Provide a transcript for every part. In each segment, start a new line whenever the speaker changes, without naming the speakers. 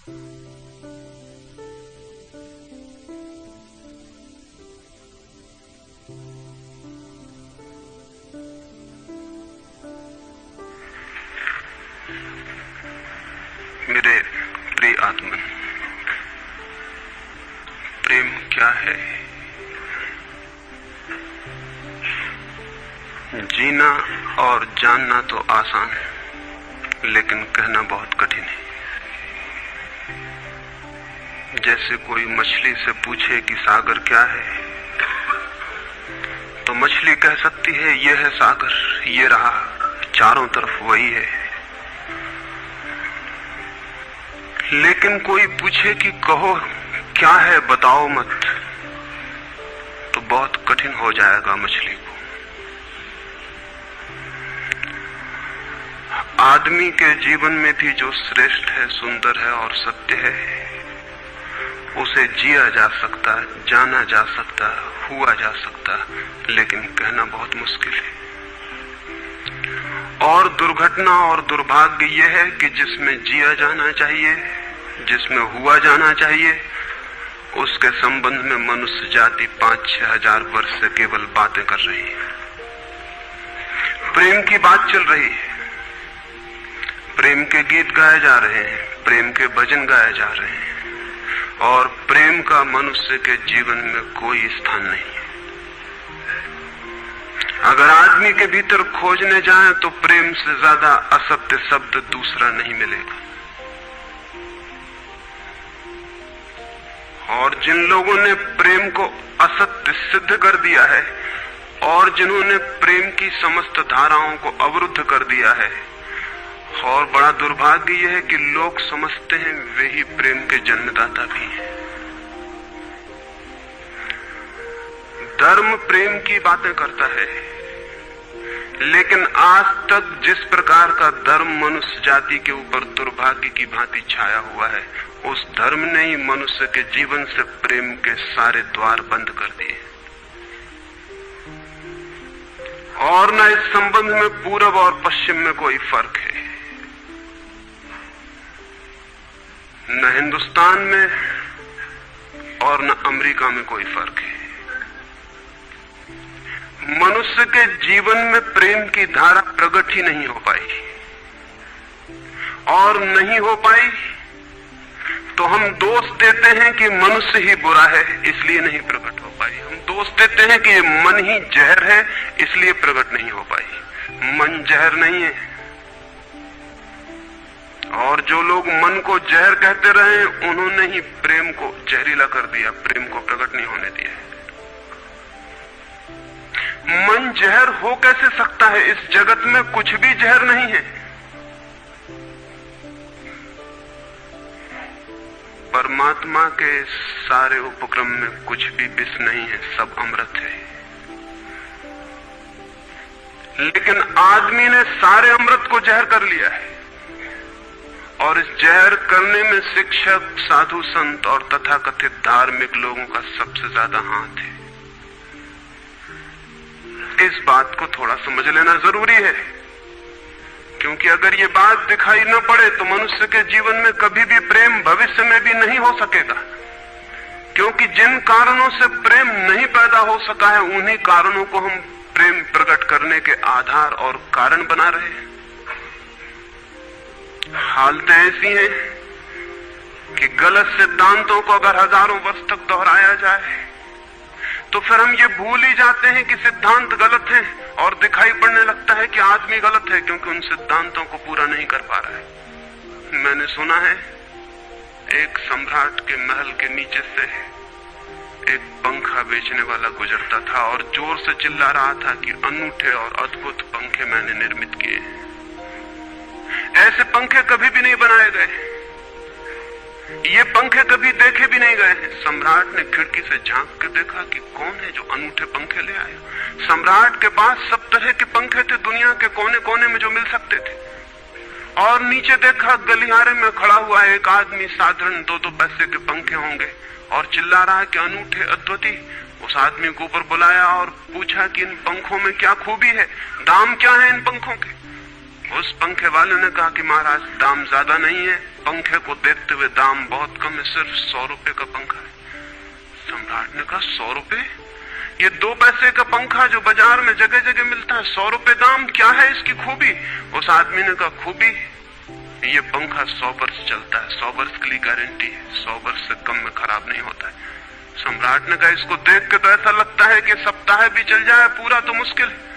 मेरे प्रिय आत्मन, प्रेम क्या है? जीना और जानना तो आसान है, लेकिन कहना बहुत कठिन है। जैसे कोई मछली से पूछे कि सागर क्या है, तो मछली कह सकती है यह है सागर, ये रहा, चारों तरफ वही है। लेकिन कोई पूछे कि कहो क्या है, बताओ मत, तो बहुत कठिन हो जाएगा मछली को। आदमी के जीवन में भी जो श्रेष्ठ है, सुंदर है और सत्य है, उसे जिया जा सकता, जाना जा सकता, हुआ जा सकता, लेकिन कहना बहुत मुश्किल है। और दुर्घटना और दुर्भाग्य यह है कि जिसमें जिया जाना चाहिए, जिसमें हुआ जाना चाहिए, उसके संबंध में मनुष्य जाति 5-6 हजार वर्ष से केवल बातें कर रही है। प्रेम की बात चल रही है, प्रेम के गीत गाए जा रहे हैं, प्रेम के भजन गाए जा रहे हैं, और प्रेम का मनुष्य के जीवन में कोई स्थान नहीं है। अगर आदमी के भीतर खोजने जाएं तो प्रेम से ज्यादा असत्य शब्द दूसरा नहीं मिलेगा। और जिन लोगों ने प्रेम को असत्य सिद्ध कर दिया है और जिन्होंने प्रेम की समस्त धाराओं को अवरुद्ध कर दिया है, और बड़ा दुर्भाग्य यह है कि लोग समझते हैं वे ही प्रेम के जन्मदाता भी हैं। धर्म प्रेम की बातें करता है, लेकिन आज तक जिस प्रकार का धर्म मनुष्य जाति के ऊपर दुर्भाग्य की भांति छाया हुआ है, उस धर्म ने ही मनुष्य के जीवन से प्रेम के सारे द्वार बंद कर दिए। और न इस संबंध में पूरब और पश्चिम में कोई फर्क है, न हिंदुस्तान में और न अमेरिका में कोई फर्क है। मनुष्य के जीवन में प्रेम की धारा प्रकट ही नहीं हो पाई, और नहीं हो पाई तो हम दोष देते हैं कि मनुष्य ही बुरा है, इसलिए नहीं प्रकट हो पाई। हम दोष देते हैं कि मन ही जहर है, इसलिए प्रकट नहीं हो पाई। मन जहर नहीं है, और जो लोग मन को जहर कहते रहे उन्होंने ही प्रेम को जहरीला कर दिया, प्रेम को प्रकट नहीं होने दिया। मन जहर हो कैसे सकता है? इस जगत में कुछ भी जहर नहीं है। परमात्मा के सारे उपक्रम में कुछ भी विष नहीं है, सब अमृत है। लेकिन आदमी ने सारे अमृत को जहर कर लिया है, और इस जहर करने में शिक्षक, साधु, संत और तथाकथित धार्मिक लोगों का सबसे ज्यादा हाथ है। इस बात को थोड़ा समझ लेना जरूरी है, क्योंकि अगर ये बात दिखाई न पड़े तो मनुष्य के जीवन में कभी भी प्रेम भविष्य में भी नहीं हो सकेगा। क्योंकि जिन कारणों से प्रेम नहीं पैदा हो सका है, उन्हीं कारणों को हम प्रेम प्रकट करने के आधार और कारण बना रहे हैं। हालतें ऐसी हैं कि गलत सिद्धांतों को अगर हजारों वर्ष तक दोहराया जाए तो फिर हम ये भूल ही जाते हैं कि सिद्धांत गलत हैं, और दिखाई पड़ने लगता है कि आदमी गलत है, क्योंकि उन सिद्धांतों को पूरा नहीं कर पा रहा है। मैंने सुना है एक सम्राट के महल के नीचे से एक पंखा बेचने वाला गुजरता था और जोर से चिल्ला रहा था कि अनूठे और अद्भुत पंखे मैंने निर्मित किए हैं। ऐसे पंखे कभी भी नहीं बनाए गए, ये पंखे कभी देखे भी नहीं गए हैं। सम्राट ने खिड़की से झांक के देखा कि कौन है जो अनूठे पंखे ले आया। सम्राट के पास सब तरह के पंखे थे, दुनिया के कोने कोने में जो मिल सकते थे। और नीचे देखा गलियारे में खड़ा हुआ एक आदमी, साधारण 2-2 पैसे के पंखे होंगे, और चिल्ला रहा है कि अनूठे, अद्वितीय। उस आदमी को ऊपर बुलाया और पूछा कि इन पंखों में क्या खूबी है, दाम क्या है इन पंखों के। उस पंखे वाले ने कहा कि महाराज दाम ज्यादा नहीं है, पंखे को देखते हुए दाम बहुत कम है, सिर्फ 100 रुपए का पंखा है। सम्राट ने कहा 100 रुपए? ये 2 पैसे का पंखा जो बाजार में जगह जगह मिलता है, 100 रुपए दाम, क्या है इसकी खूबी? उस आदमी ने कहा खूबी, ये पंखा 100 वर्ष चलता है, 100 वर्ष के लिए गारंटी है, 100 वर्ष से कम में खराब नहीं होता है। सम्राट ने कहा इसको देख के तो ऐसा लगता है कि सप्ताह भी चल जाए, पूरा तो मुश्किल है।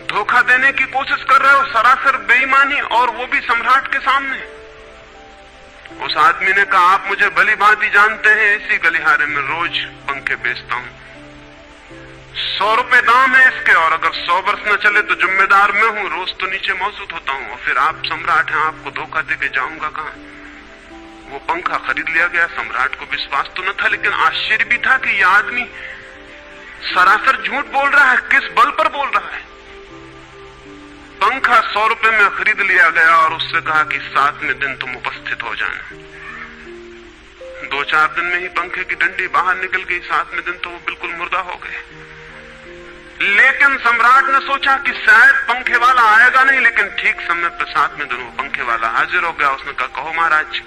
धोखा देने की कोशिश कर रहे हो, सरासर बेईमानी, और वो भी सम्राट के सामने। उस आदमी ने कहा आप मुझे भली भांति जानते हैं, इसी गलिहारे में रोज पंखे बेचता हूं, 100 रुपए दाम है इसके, और अगर 100 वर्ष न चले तो जिम्मेदार मैं हूं, रोज तो नीचे मौजूद होता हूं, और फिर आप सम्राट हैं, आपको धोखा देके जाऊंगा कहां? वो पंखा खरीद लिया गया। सम्राट को विश्वास तो न था, लेकिन आश्चर्य भी था कि यह आदमी सरासर झूठ बोल रहा है, किस बल पर बोल रहा है। पंखा 100 रुपए में खरीद लिया गया और उससे कहा कि 7वें दिन तुम उपस्थित हो जाना। 2-4 दिन में ही पंखे की डंडी बाहर निकल गई, 7वें दिन तो वो बिल्कुल मुर्दा हो गए। लेकिन सम्राट ने सोचा कि शायद पंखे वाला आएगा नहीं, लेकिन ठीक समय पर 7वें दिन वो पंखे वाला हाजिर हो गया। उसने कहा कहो महाराज।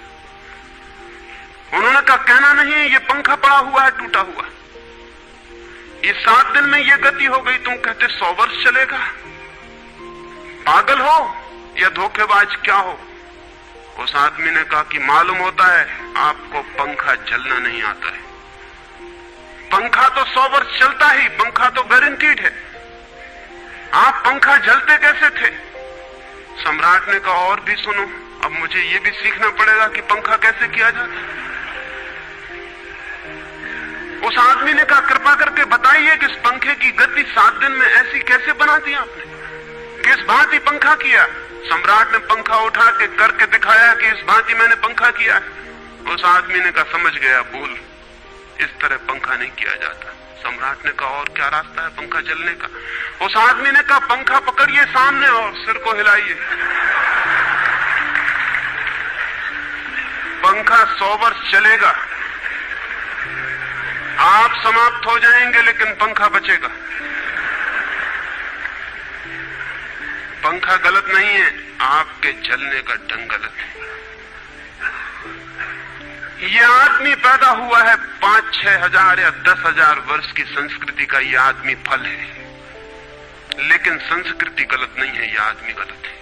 उन्होंने कहा कहना नहीं, ये पंखा पड़ा हुआ है टूटा हुआ, ये 7 दिन में ये गति हो गई, तुम कहते 100 वर्ष चलेगा? पागल हो या धोखेबाज, क्या हो? उस आदमी ने कहा कि मालूम होता है आपको पंखा जलना नहीं आता है, पंखा तो 100 वर्ष चलता ही, पंखा तो गारंटीड है, आप पंखा जलते कैसे थे? सम्राट ने कहा और भी सुनो, अब मुझे ये भी सीखना पड़ेगा कि पंखा कैसे किया जाता है। उस आदमी ने कहा कृपा करके बताइए कि इस पंखे की गति 7 दिन में ऐसी कैसे बना दी आपने, किस भांति पंखा किया? सम्राट ने पंखा उठा के करके दिखाया कि इस भांति मैंने पंखा किया है। उस आदमी ने कहा समझ गया, भूल, इस तरह पंखा नहीं किया जाता। सम्राट ने कहा और क्या रास्ता है पंखा जलने का? उस आदमी ने कहा पंखा पकड़िए सामने और सिर को हिलाइए, पंखा 100 वर्ष चलेगा, आप समाप्त हो जाएंगे लेकिन पंखा बचेगा। पंखा गलत नहीं है, आपके जलने का ढंग गलत है। यह आदमी पैदा हुआ है 5-6 हजार या 10,000 वर्ष की संस्कृति का, यह आदमी फल है, लेकिन संस्कृति गलत नहीं है, यह आदमी गलत है।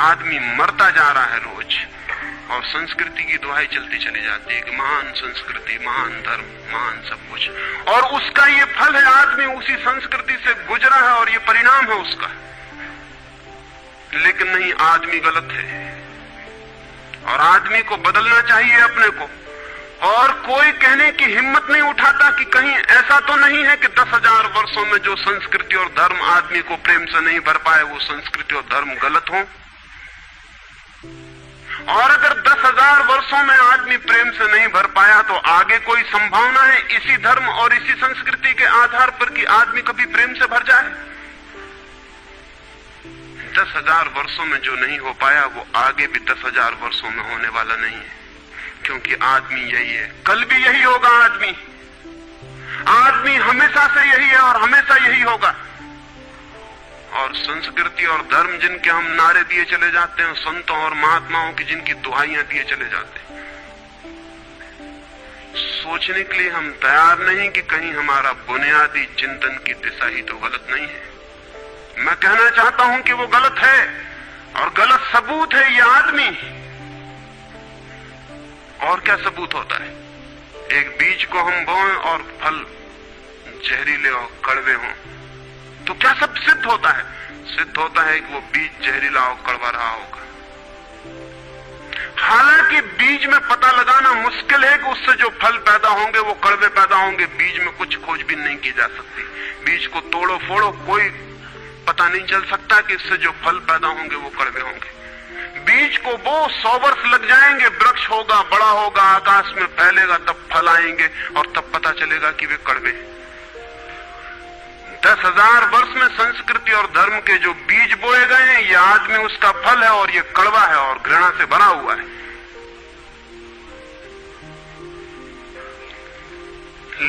आदमी मरता जा रहा है रोज, और संस्कृति की दुहाई चलती चली जाती है कि महान संस्कृति, महान धर्म, महान सब कुछ, और उसका ये फल है, आदमी उसी संस्कृति से गुजरा है और ये परिणाम है उसका। लेकिन नहीं, आदमी गलत है और आदमी को बदलना चाहिए अपने को। और कोई कहने की हिम्मत नहीं उठाता कि कहीं ऐसा तो नहीं है कि 10,000 वर्षों में जो संस्कृति और धर्म आदमी को प्रेम से नहीं भर पाए, वो संस्कृति और धर्म गलत हो। और अगर 10,000 वर्षों में आदमी प्रेम से नहीं भर पाया, तो आगे कोई संभावना है इसी धर्म और इसी संस्कृति के आधार पर कि आदमी कभी प्रेम से भर जाए? 10,000 वर्षों में जो नहीं हो पाया, वो आगे भी 10,000 वर्षों में होने वाला नहीं है, क्योंकि आदमी यही है, कल भी यही होगा। आदमी हमेशा से यही है और हमेशा यही होगा। और संस्कृति और धर्म जिनके हम नारे दिए चले जाते हैं, संतों और महात्माओं की जिनकी दुहाइयां दिए चले जाते हैं, सोचने के लिए हम तैयार नहीं कि कहीं हमारा बुनियादी चिंतन की दिशा ही तो गलत नहीं है। मैं कहना चाहता हूं कि वो गलत है, और गलत सबूत है ये आदमी। और क्या सबूत होता है? एक बीज को हम बोएं और फल जहरीले और कड़वे हों, तो क्या सब सिद्ध होता है? सिद्ध होता है कि वो बीज जहरीला और कड़वा रहा होगा। हालांकि बीज में पता लगाना मुश्किल है कि उससे जो फल पैदा होंगे वो कड़वे पैदा होंगे। बीज में कुछ खोजबीन नहीं की जा सकती। बीज को तोड़ो फोड़ो, कोई पता नहीं चल सकता कि इससे जो फल पैदा होंगे वो कड़वे होंगे। बीज को बो 100 वर्ष लग जाएंगे, वृक्ष होगा, बड़ा होगा, आकाश में फैलेगा, तब फल आएंगे और तब पता चलेगा कि वे कड़वे। 10,000 वर्ष में संस्कृति और धर्म के जो बीज बोए गए हैं, ये आदमी उसका फल है और ये कड़वा है और घृणा से भरा हुआ है।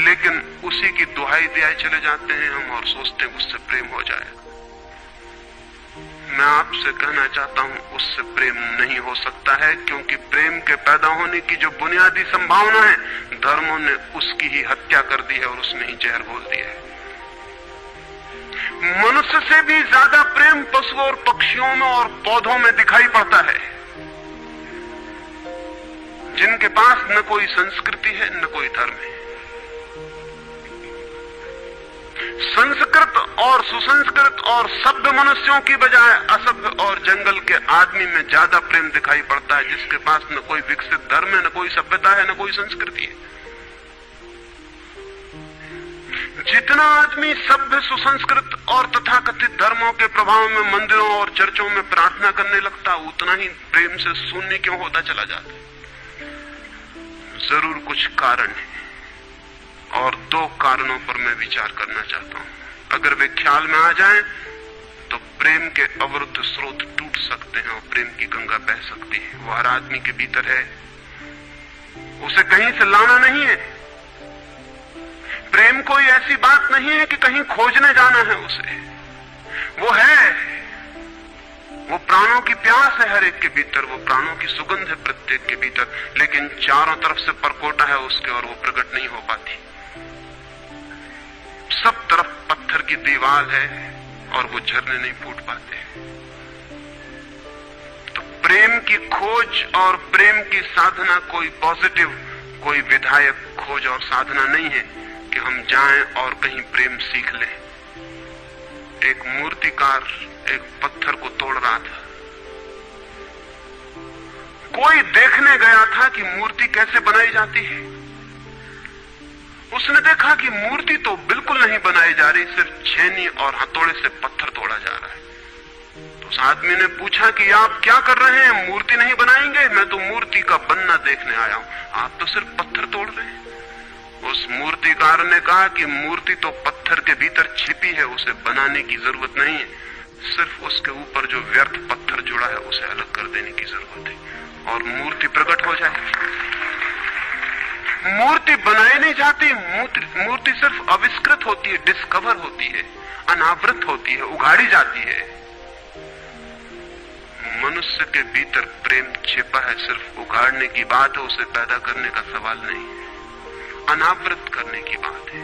लेकिन उसी की दुहाई दिए चले जाते हैं हम और सोचते हैं उससे प्रेम हो जाएगा। मैं आपसे कहना चाहता हूं उससे प्रेम नहीं हो सकता है, क्योंकि प्रेम के पैदा होने की जो बुनियादी संभावना है, धर्मों ने उसकी ही हत्या कर दी है और उसमें ही जहर घोल दिया है। मनुष्य से भी ज्यादा प्रेम पशुओं और पक्षियों में और पौधों में दिखाई पड़ता है, जिनके पास न कोई संस्कृति है न कोई धर्म है। संस्कृत और सुसंस्कृत और सभ्य मनुष्यों की बजाय असभ्य और जंगल के आदमी में ज्यादा प्रेम दिखाई पड़ता है, जिसके पास न कोई विकसित धर्म है, न कोई सभ्यता है, न कोई संस्कृति है। जितना आदमी सभ्य, सुसंस्कृत और तथाकथित धर्मों के प्रभाव में मंदिरों और चर्चों में प्रार्थना करने लगता, उतना ही प्रेम से शून्य क्यों होता चला जाता। जरूर कुछ कारण है, और दो कारणों पर मैं विचार करना चाहता हूं। अगर वे ख्याल में आ जाएं, तो प्रेम के अवरुद्ध स्रोत टूट सकते हैं और प्रेम की गंगा बह सकती है। वो हर आदमी के भीतर है, उसे कहीं से लाना नहीं है। प्रेम कोई ऐसी बात नहीं है कि कहीं खोजने जाना है उसे, वो है, वो प्राणों की प्यास है हर एक के भीतर, वो प्राणों की सुगंध है प्रत्येक के भीतर, लेकिन चारों तरफ से परकोटा है उसके और वो प्रकट नहीं हो पाती। सब तरफ पत्थर की दीवार है और वो झरने नहीं फूट पाते। तो प्रेम की खोज और प्रेम की साधना कोई पॉजिटिव, कोई विधायक खोज और साधना नहीं है कि हम जाएं और कहीं प्रेम सीख लें। एक मूर्तिकार एक पत्थर को तोड़ रहा था, कोई देखने गया था कि मूर्ति कैसे बनाई जाती है। उसने देखा कि मूर्ति तो बिल्कुल नहीं बनाई जा रही, सिर्फ छेनी और हथौड़े से पत्थर तोड़ा जा रहा है। तो उस आदमी ने पूछा कि आप क्या कर रहे हैं, मूर्ति नहीं बनाएंगे? मैं तो मूर्ति का बनना देखने आया हूं, आप तो सिर्फ पत्थर तोड़ रहे हैं। उस मूर्तिकार ने कहा कि मूर्ति तो पत्थर के भीतर छिपी है, उसे बनाने की जरूरत नहीं है, सिर्फ उसके ऊपर जो व्यर्थ पत्थर जुड़ा है उसे अलग कर देने की जरूरत है और मूर्ति प्रकट हो जाएगी। मूर्ति बनाई नहीं जाती, मूर्ति सिर्फ आविष्कृत होती है, डिस्कवर होती है, अनावृत होती है, उगाड़ी जाती है। मनुष्य के भीतर प्रेम छिपा है, सिर्फ उगाड़ने की बात है, उसे पैदा करने का सवाल नहीं है, अनावृत करने की बात है।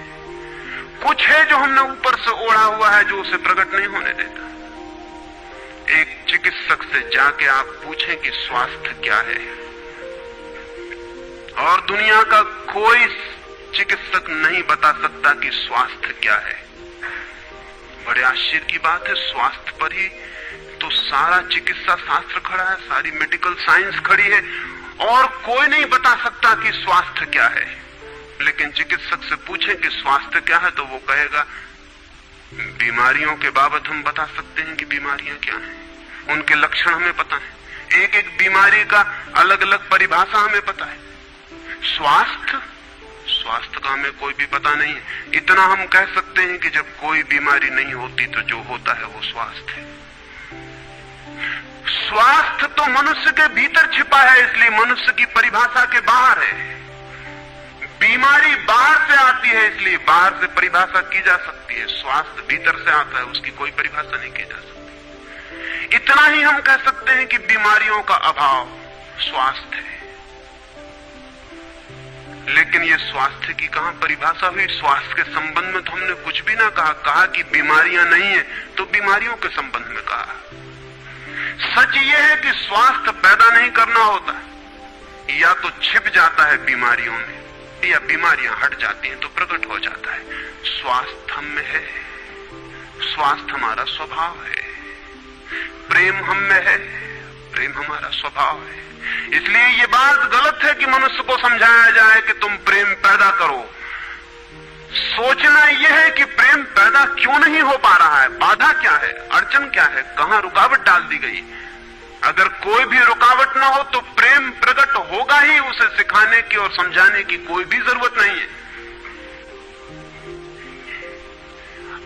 कुछ है जो हमने ऊपर से ओढ़ा हुआ है, जो उसे प्रकट नहीं होने देता। एक चिकित्सक से जाके आप पूछें कि स्वास्थ्य क्या है, और दुनिया का कोई चिकित्सक नहीं बता सकता कि स्वास्थ्य क्या है। बड़े आश्चर्य की बात है, स्वास्थ्य पर ही तो सारा चिकित्सा शास्त्र खड़ा है, सारी मेडिकल साइंस खड़ी है, और कोई नहीं बता सकता कि स्वास्थ्य क्या है। लेकिन चिकित्सक से पूछें कि स्वास्थ्य क्या है, तो वो कहेगा बीमारियों के बाबत हम बता सकते हैं कि बीमारियां क्या हैं, उनके लक्षण हमें पता है, एक एक बीमारी का अलग अलग परिभाषा हमें पता है। स्वास्थ्य का हमें कोई भी पता नहीं है। इतना हम कह सकते हैं कि जब कोई बीमारी नहीं होती तो जो होता है वो स्वास्थ्य है। स्वास्थ्य तो मनुष्य के भीतर छिपा है, इसलिए मनुष्य की परिभाषा के बाहर है। बीमारी बाहर से आती है, इसलिए बाहर से परिभाषा की जा सकती है। स्वास्थ्य भीतर से आता है, उसकी कोई परिभाषा नहीं की जा सकती। इतना ही हम कह सकते हैं कि बीमारियों का अभाव स्वास्थ्य है। लेकिन ये स्वास्थ्य की कहां परिभाषा हुई? स्वास्थ्य के संबंध में तो हमने कुछ भी ना कहा कि बीमारियां नहीं है तो बीमारियों के संबंध में कहा। सच ये है कि स्वास्थ्य पैदा नहीं करना होता, या तो छिप जाता है बीमारियों में, या बीमारियां हट जाती हैं तो प्रकट हो जाता है। स्वास्थ्य हम में है, स्वास्थ्य हमारा स्वभाव है, प्रेम हम में है, प्रेम हमारा स्वभाव है। इसलिए ये बात गलत है कि मनुष्य को समझाया जाए कि तुम प्रेम पैदा करो। सोचना यह है कि प्रेम पैदा क्यों नहीं हो पा रहा है, बाधा क्या है, अड़चन क्या है, कहां रुकावट डाल दी गई। अगर कोई भी रुकावट ना हो तो प्रेम प्रकट होगा ही, उसे सिखाने की और समझाने की कोई भी जरूरत नहीं है।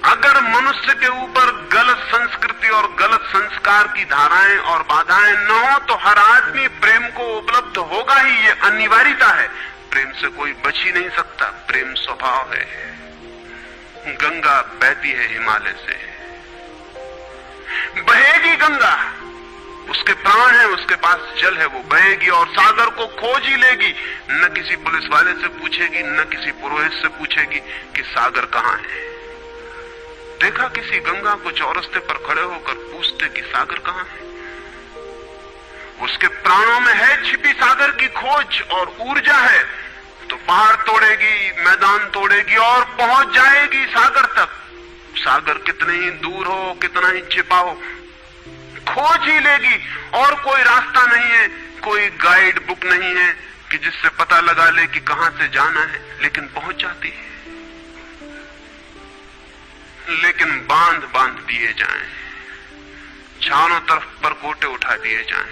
अगर मनुष्य के ऊपर गलत संस्कृति और गलत संस्कार की धाराएं और बाधाएं न हो तो हर आदमी प्रेम को उपलब्ध होगा ही, ये अनिवार्यता है। प्रेम से कोई बच ही नहीं सकता, प्रेम स्वभाव है। गंगा बहती है हिमालय से, बहेगी गंगा, उसके प्राण है, उसके पास जल है, वो बहेगी और सागर को खोज ही लेगी। न किसी पुलिस वाले से पूछेगी, न किसी पुरोहित से पूछेगी कि सागर कहां है। देखा किसी गंगा को चौरस्ते पर खड़े होकर पूछते कि सागर कहां है? उसके प्राणों में है छिपी सागर की खोज और ऊर्जा है, तो पहाड़ तोड़ेगी, मैदान तोड़ेगी और पहुंच जाएगी सागर तक। सागर कितने ही दूर हो, कितना ही छिपा हो, खोज ही लेगी। और कोई रास्ता नहीं है, कोई गाइड बुक नहीं है कि जिससे पता लगा ले कि कहां से जाना है, लेकिन पहुंच जाती है। लेकिन बांध बांध दिए जाएं, चारों तरफ परकोटे उठा दिए जाएं,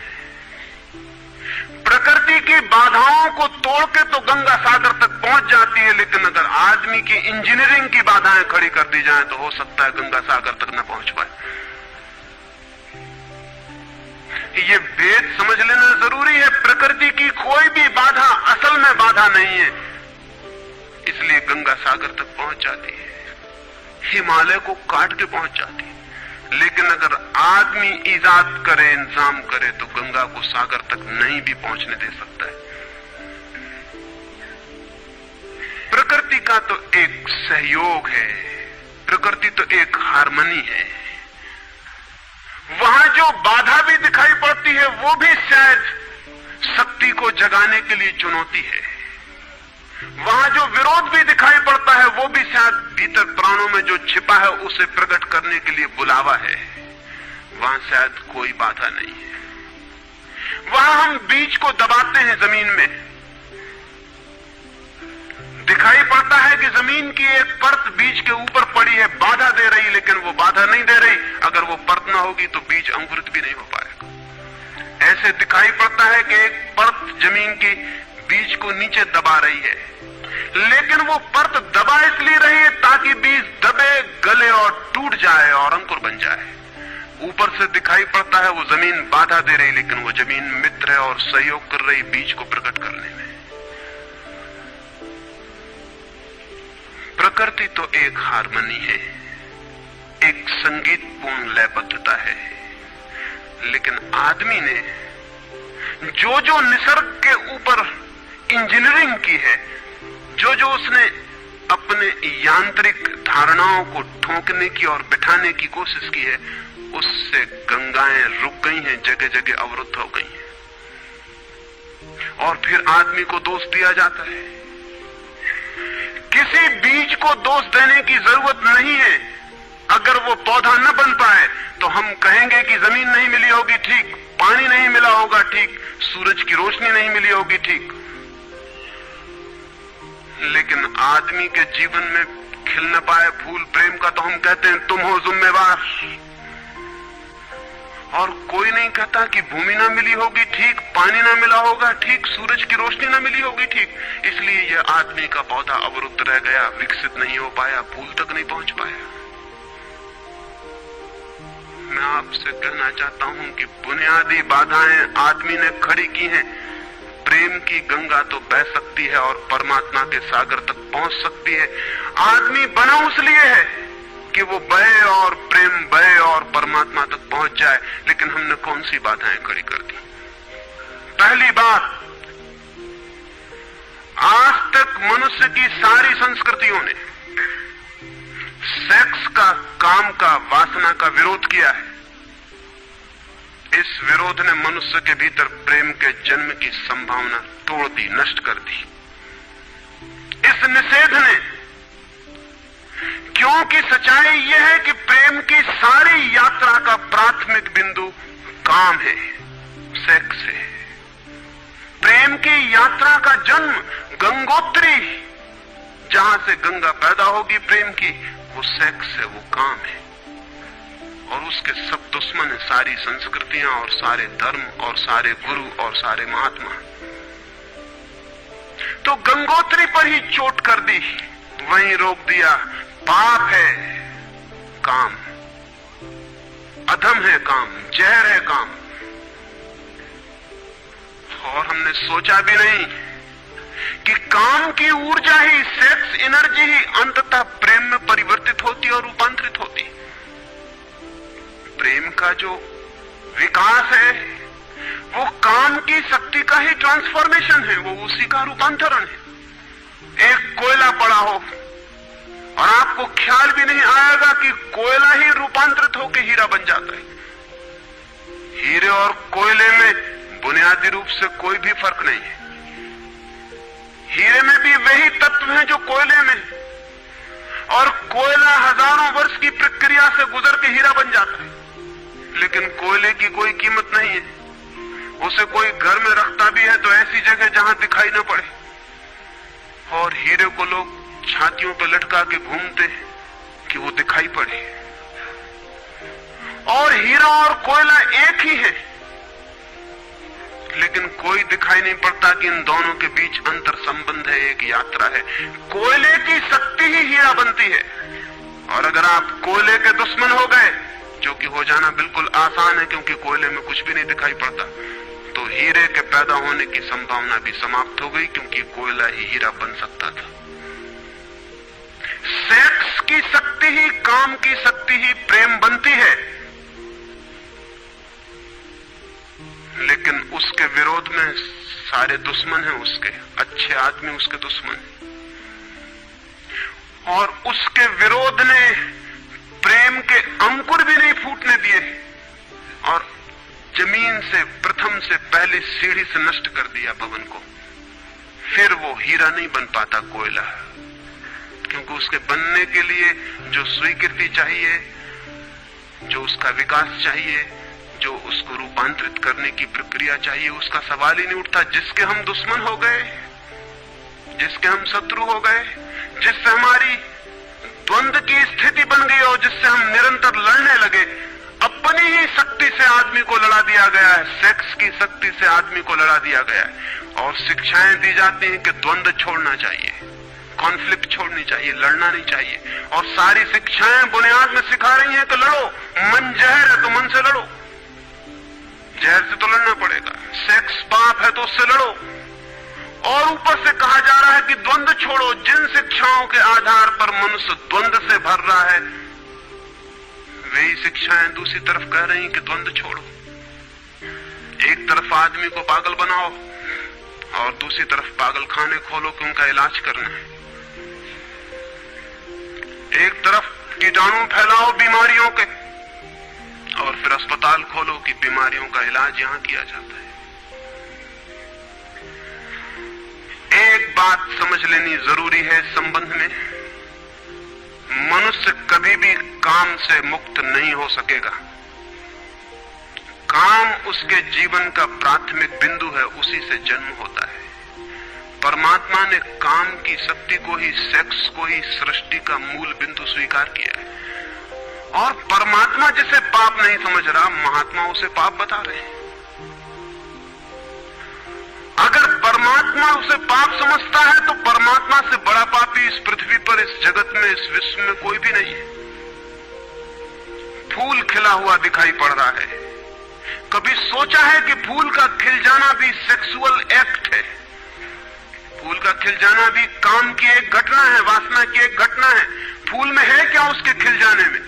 प्रकृति की बाधाओं को तोड़ के तो गंगा सागर तक पहुंच जाती है, लेकिन अगर आदमी की इंजीनियरिंग की बाधाएं खड़ी कर दी जाएं तो हो सकता है गंगा सागर तक न पहुंच पाए। ये भेद समझ लेना जरूरी है। प्रकृति की कोई भी बाधा असल में बाधा नहीं है, इसलिए गंगा सागर तक पहुंच जाती है, हिमालय को काट के पहुंच जाती है। लेकिन अगर आदमी इजाद करे, इंतजाम करे, तो गंगा को सागर तक नहीं भी पहुंचने दे सकता है। प्रकृति का तो एक सहयोग है, प्रकृति तो एक हार्मनी है। वहां जो बाधा भी दिखाई पड़ती है वो भी शायद शक्ति को जगाने के लिए चुनौती है। वहां जो विरोध भी दिखाई पड़ता है वो भी शायद भीतर प्राणों में जो छिपा है उसे प्रकट करने के लिए बुलावा है। वहां शायद कोई बाधा नहीं है। वहां हम बीज को दबाते हैं जमीन में, दिखाई पड़ता है कि जमीन की एक परत बीज के ऊपर पड़ी है, बाधा दे रही, लेकिन वो बाधा नहीं दे रही। अगर वो परत ना होगी तो बीज अंकुरित भी नहीं हो पाएगा। ऐसे दिखाई पड़ता है कि एक परत जमीन की बीज को नीचे दबा रही है, लेकिन वो परत दबा इसलिए रही है ताकि बीज दबे, गले और टूट जाए और अंकुर बन जाए। ऊपर से दिखाई पड़ता है वो जमीन बाधा दे रही, लेकिन वो जमीन मित्र है और सहयोग कर रही बीज को प्रकट करने में। प्रकृति तो एक हार्मनी है, एक संगीतपूर्ण लयबद्धता है, लेकिन आदमी ने जो जो निसर्ग के ऊपर इंजीनियरिंग की है, जो जो उसने अपने यांत्रिक धारणाओं को ठोकने की और बिठाने की कोशिश की है, उससे गंगाएं रुक गई हैं, जगह जगह अवरुद्ध हो गई हैं। और फिर आदमी को दोष दिया जाता है। किसी बीज को दोष देने की जरूरत नहीं है। अगर वो पौधा न बन पाए तो हम कहेंगे कि जमीन नहीं मिली होगी, ठीक, पानी नहीं मिला होगा, ठीक, सूरज की रोशनी नहीं मिली होगी, ठीक। लेकिन आदमी के जीवन में खिल न पाए फूल प्रेम का तो हम कहते हैं तुम हो जिम्मेवार। और कोई नहीं कहता कि भूमि ना मिली होगी, ठीक, पानी ना मिला होगा, ठीक, सूरज की रोशनी ना मिली होगी, ठीक। इसलिए यह आदमी का पौधा अवरुद्ध रह गया, विकसित नहीं हो पाया, फूल तक नहीं पहुंच पाया। मैं आपसे कहना चाहता हूं कि बुनियादी बाधाएं आदमी ने खड़ी की हैं। प्रेम की गंगा तो बह सकती है और परमात्मा के सागर तक पहुंच सकती है। आदमी बना उसलिए है कि वो बहे और प्रेम बहे और परमात्मा तक पहुंच जाए, लेकिन हमने कौन सी बाधाएं खड़ी कर दी? पहली बात, आज तक मनुष्य की सारी संस्कृतियों ने सेक्स का, काम का, वासना का विरोध किया है। इस विरोध ने मनुष्य के भीतर प्रेम के जन्म की संभावना तोड़ दी, नष्ट कर दी। इस निषेध ने, क्योंकि सच्चाई यह है कि प्रेम की सारी यात्रा का प्राथमिक बिंदु काम है, सेक्स है। प्रेम की यात्रा का जन्म गंगोत्री, जहां से गंगा पैदा होगी प्रेम की, वो सेक्स है, वो काम है। और उसके सब दुश्मन है, सारी संस्कृतियां और सारे धर्म और सारे गुरु और सारे महात्मा। तो गंगोत्री पर ही चोट कर दी, वहीं रोक दिया। पाप है काम, अधम है काम, जहर है काम। और हमने सोचा भी नहीं कि काम की ऊर्जा ही, सेक्स एनर्जी ही अंततः प्रेम में परिवर्तित होती और रूपांतरित होती। प्रेम का जो विकास है वो काम की शक्ति का ही ट्रांसफॉर्मेशन है, वो उसी का रूपांतरण है। एक कोयला पड़ा हो और आपको ख्याल भी नहीं आएगा कि कोयला ही रूपांतरित होकर हीरा बन जाता है। हीरे और कोयले में बुनियादी रूप से कोई भी फर्क नहीं है। हीरे में भी वही तत्व हैं जो कोयले में, और कोयला हजारों वर्ष की प्रक्रिया से गुजर के हीरा बन जाता है। लेकिन कोयले की कोई कीमत नहीं है। उसे कोई घर में रखता भी है तो ऐसी जगह जहां दिखाई न पड़े, और हीरे को लोग छातियों पर लटका के घूमते कि वो दिखाई पड़े। और हीरा और कोयला एक ही है, लेकिन कोई दिखाई नहीं पड़ता कि इन दोनों के बीच अंतर संबंध है, एक यात्रा है। कोयले की शक्ति ही हीरा बनती है, और अगर आप कोयले के दुश्मन हो गए, जो कि हो जाना बिल्कुल आसान है क्योंकि कोयले में कुछ भी नहीं दिखाई पड़ता, तो हीरे के पैदा होने की संभावना भी समाप्त हो गई, क्योंकि कोयला ही हीरा बन सकता था। सेक्स की शक्ति ही, काम की शक्ति ही प्रेम बनती है, लेकिन उसके विरोध में सारे दुश्मन हैं उसके, अच्छे आदमी उसके दुश्मन हैं। और उसके विरोध ने प्रेम के अंकुर भी नहीं फूटने दिए, और जमीन से प्रथम से पहली सीढ़ी से नष्ट कर दिया भवन को। फिर वो हीरा नहीं बन पाता कोयला, क्योंकि उसके बनने के लिए जो स्वीकृति चाहिए, जो उसका विकास चाहिए, जो उसको रूपांतरित करने की प्रक्रिया चाहिए, उसका सवाल ही नहीं उठता। जिसके हम दुश्मन हो गए, जिसके हम शत्रु हो गए, जिससे हमारी द्वंद्व की स्थिति बन गई और जिससे हम निरंतर लड़ने लगे, अपनी ही शक्ति से आदमी को लड़ा दिया गया है, सेक्स की शक्ति से आदमी को लड़ा दिया गया है। और शिक्षाएं दी जाती हैं कि द्वंद्व छोड़ना चाहिए, कॉन्फ्लिक्ट छोड़नी चाहिए, लड़ना नहीं चाहिए। और सारी शिक्षाएं बुनियाद में सिखा रही हैं कि लड़ो, मन जहर है तो मन से लड़ो, जहर से तो लड़ना पड़ेगा। सेक्स पाप है तो उससे लड़ो। और ऊपर से कहा जा रहा है कि द्वंद्व छोड़ो। जिन शिक्षाओं के आधार पर मनुष्य द्वंद्व से भर रहा है, वही शिक्षाएं दूसरी तरफ कह रही हैं कि द्वंद्व छोड़ो। एक तरफ आदमी को पागल बनाओ और दूसरी तरफ पागल खाने खोलो कि उनका इलाज करना है। एक तरफ कीटाणु फैलाओ बीमारियों के, और फिर अस्पताल खोलो कि बीमारियों का इलाज यहां किया जाता है। एक बात समझ लेनी जरूरी है संबंध में, मनुष्य कभी भी काम से मुक्त नहीं हो सकेगा। काम उसके जीवन का प्राथमिक बिंदु है, उसी से जन्म होता है। परमात्मा ने काम की शक्ति को ही, सेक्स को ही सृष्टि का मूल बिंदु स्वीकार किया है। और परमात्मा जिसे पाप नहीं समझ रहा, महात्मा उसे पाप बता रहे हैं। अगर परमात्मा उसे पाप समझता है तो परमात्मा से बड़ा पापी इस पृथ्वी पर, इस जगत में, इस विश्व में कोई भी नहीं है। फूल खिला हुआ दिखाई पड़ रहा है। कभी सोचा है कि फूल का खिल जाना भी सेक्सुअल एक्ट है? फूल का खिल जाना भी काम की एक घटना है, वासना की एक घटना है। फूल में है क्या उसके खिल जाने में?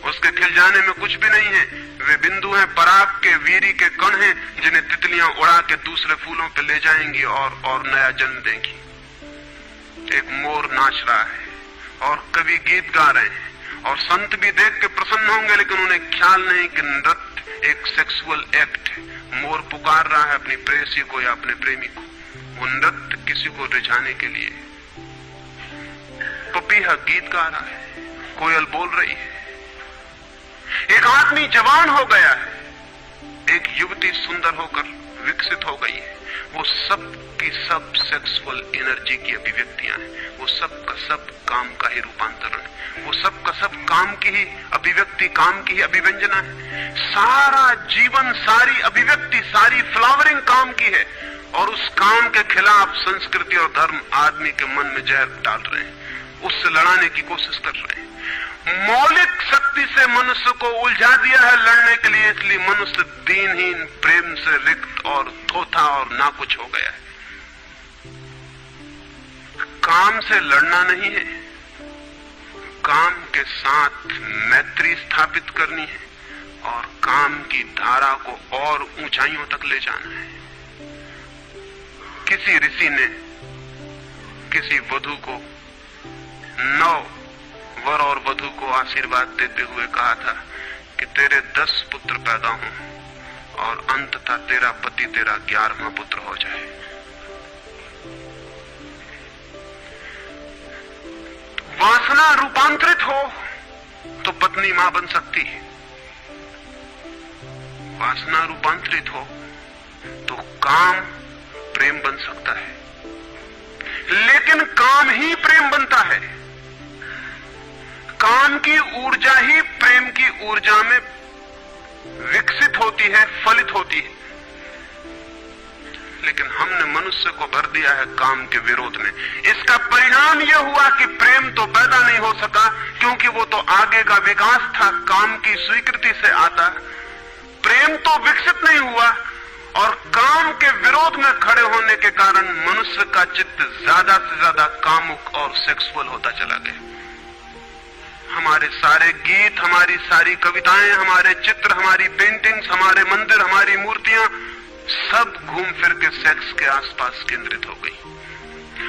उसके खिल जाने में कुछ भी नहीं है। वे बिंदु हैं, पराग के, वीरी के कण हैं, जिन्हें तितलियां उड़ा के दूसरे फूलों पे ले जाएंगी और नया जन्म देंगी। एक मोर नाच रहा है और कवि गीत गा रहे हैं, और संत भी देख के प्रसन्न होंगे, लेकिन उन्हें ख्याल नहीं कि नृत्य एक सेक्सुअल एक्ट है। मोर पुकार रहा है अपनी प्रेयसी को या अपने प्रेमी को, वो नृत्य किसी को रिझाने के लिए। पपीहा गीत गा रहा है, कोयल बोल रही है। एक आदमी जवान हो गया है, एक युवती सुंदर होकर विकसित हो गई है। वो सब की सब सेक्सुअल एनर्जी की अभिव्यक्तियां हैं। वो सब का सब काम का ही रूपांतरण है। वो सब का सब काम की ही अभिव्यक्ति, काम की ही अभिव्यंजना है। सारा जीवन, सारी अभिव्यक्ति, सारी फ्लावरिंग काम की है। और उस काम के खिलाफ संस्कृति और धर्म आदमी के मन में जहर डाल रहे हैं, उससे लड़ाने की कोशिश कर रहे हैं। मौलिक शक्ति से मनुष्य को उलझा दिया है लड़ने के लिए, इसलिए मनुष्य दीनहीन, प्रेम से रिक्त और थोथा और नाकुछ हो गया है। काम से लड़ना नहीं है, काम के साथ मैत्री स्थापित करनी है और काम की धारा को और ऊंचाइयों तक ले जाना है। किसी ऋषि ने किसी वधू को 9 वर और वधू को आशीर्वाद देते हुए कहा था कि तेरे 10 पुत्र पैदा हों और अंततः तेरा पति तेरा 11वां पुत्र हो जाए। वासना रूपांतरित हो तो पत्नी मां बन सकती है, वासना रूपांतरित हो तो काम प्रेम बन सकता है, लेकिन काम ही प्रेम बनता है। काम की ऊर्जा ही प्रेम की ऊर्जा में विकसित होती है, फलित होती है। लेकिन हमने मनुष्य को भर दिया है काम के विरोध में। इसका परिणाम यह हुआ कि प्रेम तो पैदा नहीं हो सका, क्योंकि वो तो आगे का विकास था, काम की स्वीकृति से आता। प्रेम तो विकसित नहीं हुआ और काम के विरोध में खड़े होने के कारण मनुष्य का चित्त ज्यादा से ज्यादा कामुक और सेक्सुअल होता चला गया। हमारे सारे गीत, हमारी सारी कविताएं, हमारे चित्र, हमारी पेंटिंग्स, हमारे मंदिर, हमारी मूर्तियां सब घूम फिर के सेक्स के आसपास केंद्रित हो गई।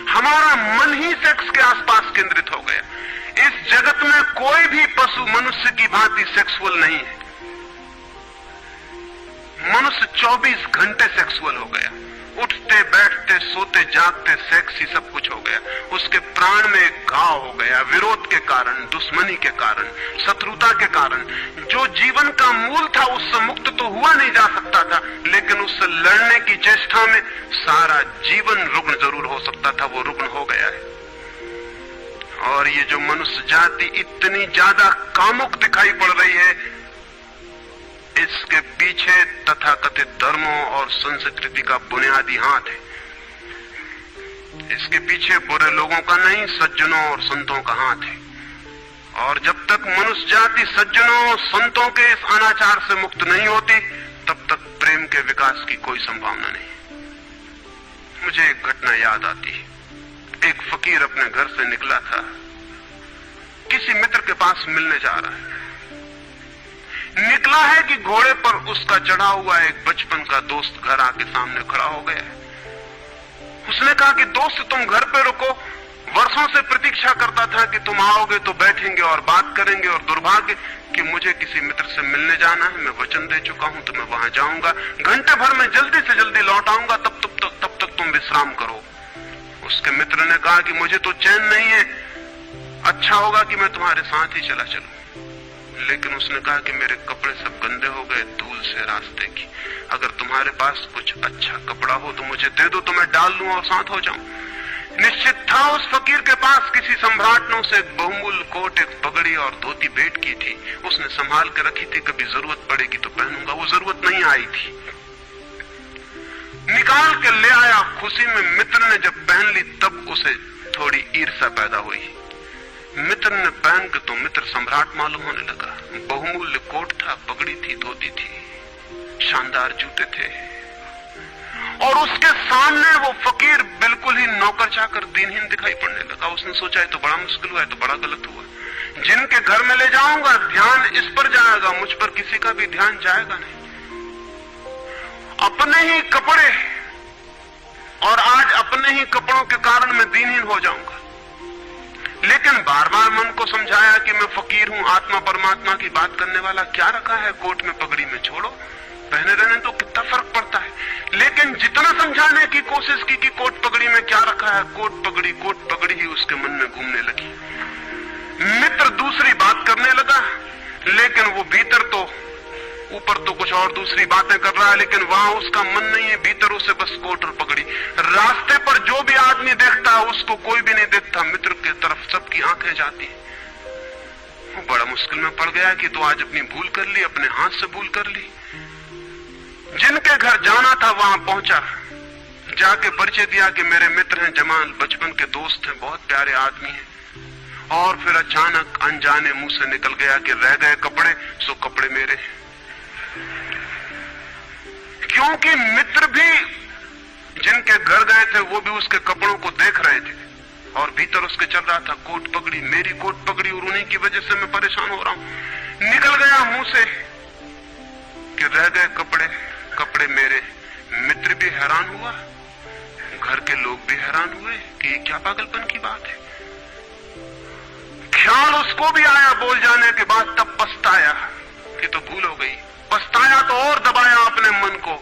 हमारा मन ही सेक्स के आसपास केंद्रित हो गया। इस जगत में कोई भी पशु मनुष्य की भांति सेक्सुअल नहीं है। मनुष्य 24 घंटे सेक्सुअल हो गया। उठते बैठते सोते जागते सेक्स ही सब कुछ हो गया। उसके प्राण में एक घाव हो गया, विरोध के कारण, दुश्मनी के कारण, शत्रुता के कारण। जो जीवन का मूल था उससे मुक्त तो हुआ नहीं जा सकता था, लेकिन उससे लड़ने की चेष्टा में सारा जीवन रुग्ण जरूर हो सकता था, वो रुग्ण हो गया है। और ये जो मनुष्य जाति इतनी ज्यादा कामुक दिखाई पड़ रही है, इसके पीछे तथाकथित धर्मों और संस्कृति का बुनियादी हाथ है। इसके पीछे बुरे लोगों का नहीं, सज्जनों और संतों का हाथ है। और जब तक मनुष्य जाति सज्जनों और संतों के इस अनाचार से मुक्त नहीं होती, तब तक प्रेम के विकास की कोई संभावना नहीं। मुझे एक घटना याद आती है। एक फकीर अपने घर से निकला था, किसी मित्र के पास मिलने जा रहा है। निकला है कि घोड़े पर उसका चढ़ा हुआ एक बचपन का दोस्त घर आके सामने खड़ा हो गया। उसने कहा कि दोस्त तुम घर पे रुको, वर्षों से प्रतीक्षा करता था कि तुम आओगे तो बैठेंगे और बात करेंगे, और दुर्भाग्य कि मुझे किसी मित्र से मिलने जाना है, मैं वचन दे चुका हूं तो मैं वहां जाऊंगा, घंटे भर में जल्दी से जल्दी लौट आऊंगा, तब तक तुम विश्राम करो। उसके मित्र ने कहा कि मुझे तो चैन नहीं है, अच्छा होगा कि मैं तुम्हारे साथ ही चला चलूं। लेकिन उसने कहा कि मेरे कपड़े सब गंदे हो गए धूल से रास्ते की, अगर तुम्हारे पास कुछ अच्छा कपड़ा हो तो मुझे दे दो, तो मैं डाल लूं और साथ हो जाऊं। निश्चित था उस फकीर के पास किसी सम्राट ने उसे एक बहुमूल्य कोट, एक पगड़ी और धोती भेंट की थी। उसने संभाल के रखी थी, कभी जरूरत पड़ेगी तो पहनूंगा। वो जरूरत नहीं आई थी, निकाल के ले आया। खुशी में मित्र ने जब पहन ली तब उसे थोड़ी ईर्ष्या पैदा हुई। मित्र ने पहन के तो मित्र सम्राट मालूम होने लगा। बहुमूल्य कोट था, पगड़ी थी, धोती थी, शानदार जूते थे, और उसके सामने वो फकीर बिल्कुल ही नौकर चाकर दीनहीन दिखाई पड़ने लगा। उसने सोचा है तो बड़ा मुश्किल हुआ है, तो बड़ा गलत हुआ। जिनके घर में ले जाऊंगा ध्यान इस पर जाएगा, मुझ पर किसी का भी ध्यान जाएगा नहीं। अपने ही कपड़े, और आज अपने ही कपड़ों के कारण मैं दीनहीन हो जाऊंगा। लेकिन बार बार मन को समझाया कि मैं फकीर हूं, आत्मा परमात्मा की बात करने वाला, क्या रखा है कोट में पगड़ी में, छोड़ो, पहने रहने तो कितना फर्क पड़ता है। लेकिन जितना समझाने की कोशिश की कि कोट पगड़ी में क्या रखा है, कोट पगड़ी ही उसके मन में घूमने लगी। मित्र दूसरी बात करने लगा, लेकिन वो भीतर तो, ऊपर तो कुछ और दूसरी बातें कर रहा है, लेकिन वहां उसका मन नहीं है, भीतर उसे बस कोट और पगड़ी। रास्ते पर जो भी आदमी देखता है उसको कोई भी नहीं देखता, मित्र की तरफ सबकी आंखें जाती। वो बड़ा मुश्किल में पड़ गया कि तो आज अपनी भूल कर ली, अपने हाथ से भूल कर ली। जिनके घर जाना था वहां पहुंचा, जाके परिचय दिया कि मेरे मित्र हैं जमाल, बचपन के दोस्त हैं, बहुत प्यारे आदमी हैं। और फिर अचानक अनजाने मुंह से निकल गया कि रह गए कपड़े सो कपड़े मेरे। क्योंकि मित्र भी जिनके घर गए थे वो भी उसके कपड़ों को देख रहे थे, और भीतर उसके चल रहा था कोट पगड़ी, मेरी कोट पगड़ी, और उन्हीं की वजह से मैं परेशान हो रहा हूं। निकल गया मुंह से कि रह गए कपड़े, कपड़े मेरे। मित्र भी हैरान हुआ, घर के लोग भी हैरान हुए कि ये क्या पागलपन की बात है। ख्याल उसको भी आया बोल जाने के बाद, तब पछताया कि तो भूल हो गई। पछताया तो और दबाया अपने मन को,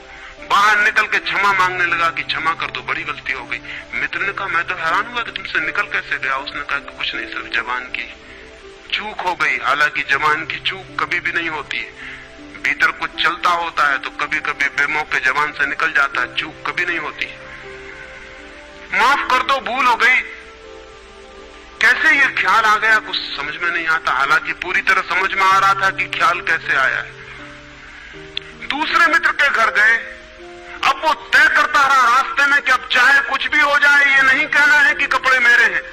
बाहर निकल के क्षमा मांगने लगा कि क्षमा कर दो, बड़ी गलती हो गई। मित्र ने कहा मैं तो हैरान हुआ कि तुमसे निकल कैसे गया। उसने कहा कि कुछ नहीं, सिर्फ जबान की चूक हो गई। हालांकि जबान की चूक कभी भी नहीं होती है, भीतर कुछ चलता होता है तो कभी कभी बेमौके जबान से निकल जाता है, चूक कभी नहीं होती। माफ कर दो, भूल हो गई। कैसे ये ख्याल आ गया कुछ समझ में नहीं आता, हालांकि पूरी तरह समझ में आ रहा था कि ख्याल कैसे आया है। दूसरे मित्र के घर गए। अब वो तय करता रहा रास्ते में कि अब चाहे कुछ भी हो जाए, ये नहीं कहना है कि कपड़े मेरे हैं।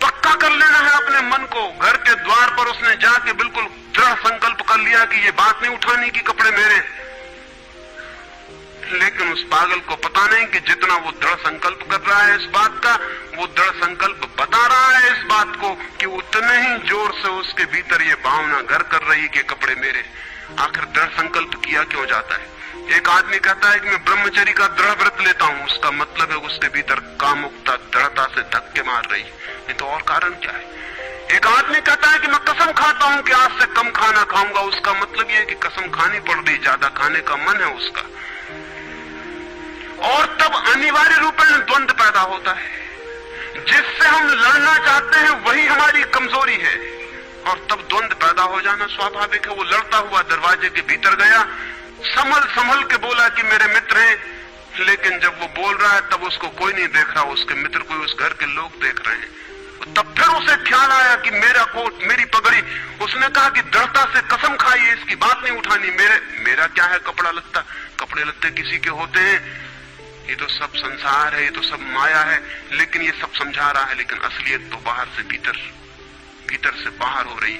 पक्का कर लेना है अपने मन को। घर के द्वार पर उसने जाके बिल्कुल दृढ़ संकल्प कर लिया कि ये बात नहीं उठानी कि कपड़े मेरे हैं। लेकिन उस पागल को पता नहीं कि जितना वो दृढ़ संकल्प कर रहा है इस बात का, वो दृढ़ संकल्प बता रहा है इस बात को कि उतने ही जोर से उसके भीतर ये भावना घर कर रही कि कपड़े मेरे। आखिर दृढ़ संकल्प किया क्यों जाता है? एक आदमी कहता है कि मैं ब्रह्मचर्य का दृढ़ व्रत लेता हूं, उसका मतलब है उसके भीतर कामुकता दृढ़ता से धक्के मार रही, नहीं तो और कारण क्या है? एक आदमी कहता है कि मैं कसम खाता हूं कि आज से कम खाना खाऊंगा, उसका मतलब यह है कि कसम खानी पड़ रही, ज्यादा खाने का मन है उसका। और तब अनिवार्य रूप में द्वंद्व पैदा होता है। जिससे हम लड़ना चाहते हैं वही हमारी कमजोरी है, और तब द्वंद्व पैदा हो जाना स्वाभाविक है। वो लड़ता हुआ दरवाजे के भीतर गया, संभल संभल के बोला कि मेरे मित्र हैं, लेकिन जब वो बोल रहा है तब उसको कोई नहीं देख रहा, उसके मित्र को उस घर के लोग देख रहे हैं। तब फिर उसे ख्याल आया कि मेरा कोट, मेरी पगड़ी। उसने कहा कि दृढ़ता से कसम खाई है, इसकी बात नहीं उठानी। मेरा क्या है कपड़ा लत्ता, कपड़े लत्ते किसी के होते हैं, ये तो सब संसार है, ये तो सब माया है। लेकिन ये सब समझा रहा है, लेकिन असलियत तो बाहर से भीतर, भीतर से बाहर हो रही।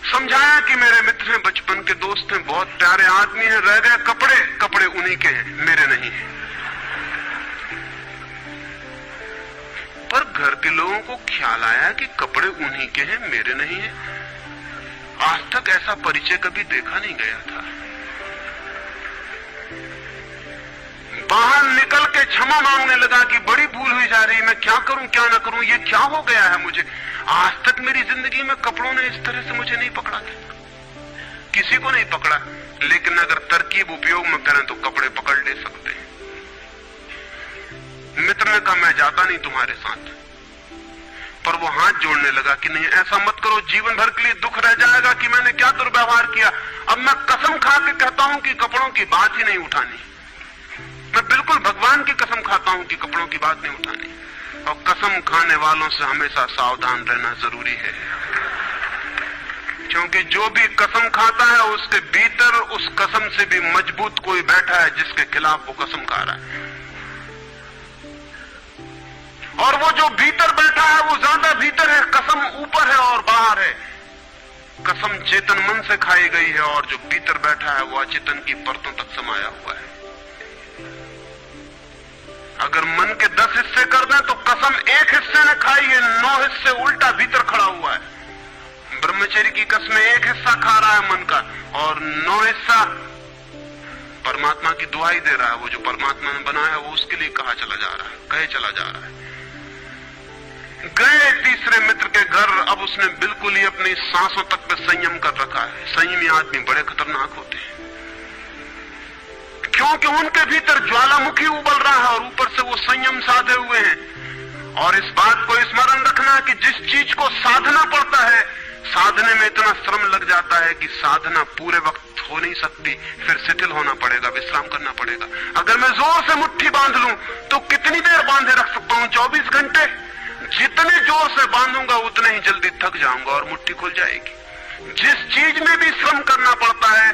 समझाया कि मेरे मित्र हैं, बचपन के दोस्त हैं, बहुत प्यारे आदमी हैं, रह गए कपड़े, कपड़े उन्हीं के हैं, मेरे नहीं हैं। पर घर के लोगों को ख्याल आया कि कपड़े उन्हीं के हैं, मेरे नहीं हैं। आज तक ऐसा परिचय कभी देखा नहीं गया था। बाहर निकल के क्षमा मांगने लगा कि बड़ी भूल हुई जा रही, मैं क्या करूं क्या ना करूं, ये क्या हो गया है मुझे। आज तक मेरी जिंदगी में कपड़ों ने इस तरह से मुझे नहीं पकड़ा था, किसी को नहीं पकड़ा। लेकिन अगर तरकीब उपयोग में करें तो कपड़े पकड़ ले सकते हैं। मित्र ने कहा मैं जाता नहीं तुम्हारे साथ, पर वो हाथ जोड़ने लगा कि नहीं ऐसा मत करो, जीवन भर के लिए दुख रह जाएगा कि मैंने क्या दुर्व्यवहार किया। अब मैं कसम खा के कहता हूं कि कपड़ों की बात ही नहीं उठानी। मैं बिल्कुल भगवान की कसम खाता हूं कि कपड़ों की बात नहीं उठानी। और कसम खाने वालों से हमेशा सावधान रहना जरूरी है, क्योंकि जो भी कसम खाता है उसके भीतर उस कसम से भी मजबूत कोई बैठा है जिसके खिलाफ वो कसम खा रहा है। और वो जो भीतर बैठा है वो ज्यादा भीतर है, कसम ऊपर है और बाहर है। कसम चेतन मन से खाई गई है और जो भीतर बैठा है वो अचेतन की परतों तक समाया हुआ है। अगर मन के 10 हिस्से कर दें तो कसम एक हिस्से ने खाई है, 9 हिस्से उल्टा भीतर खड़ा हुआ है। ब्रह्मचर्य की कसम एक हिस्सा खा रहा है मन का, और 9 हिस्सा परमात्मा की दुहाई दे रहा है। वो जो परमात्मा ने बनाया वो उसके लिए कहा चला जा रहा है, कहे चला जा रहा है। गए तीसरे मित्र के घर। अब उसने बिल्कुल ही अपनी सांसों तक पे संयम कर रखा है। संयमी आदमी बड़े खतरनाक होते हैं, क्योंकि उनके भीतर ज्वालामुखी उबल रहा है और ऊपर से वो संयम साधे हुए हैं। और इस बात को स्मरण रखना कि जिस चीज को साधना पड़ता है, साधने में इतना श्रम लग जाता है कि साधना पूरे वक्त हो नहीं सकती, फिर शिथिल होना पड़ेगा, विश्राम करना पड़ेगा। अगर मैं जोर से मुट्ठी बांध लूं तो कितनी देर बांधे रख सकता हूं? 24 घंटे। जितने जोर से बांधूंगा उतने ही जल्दी थक जाऊंगा और मुट्ठी खुल जाएगी। जिस चीज में भी श्रम करना पड़ता है,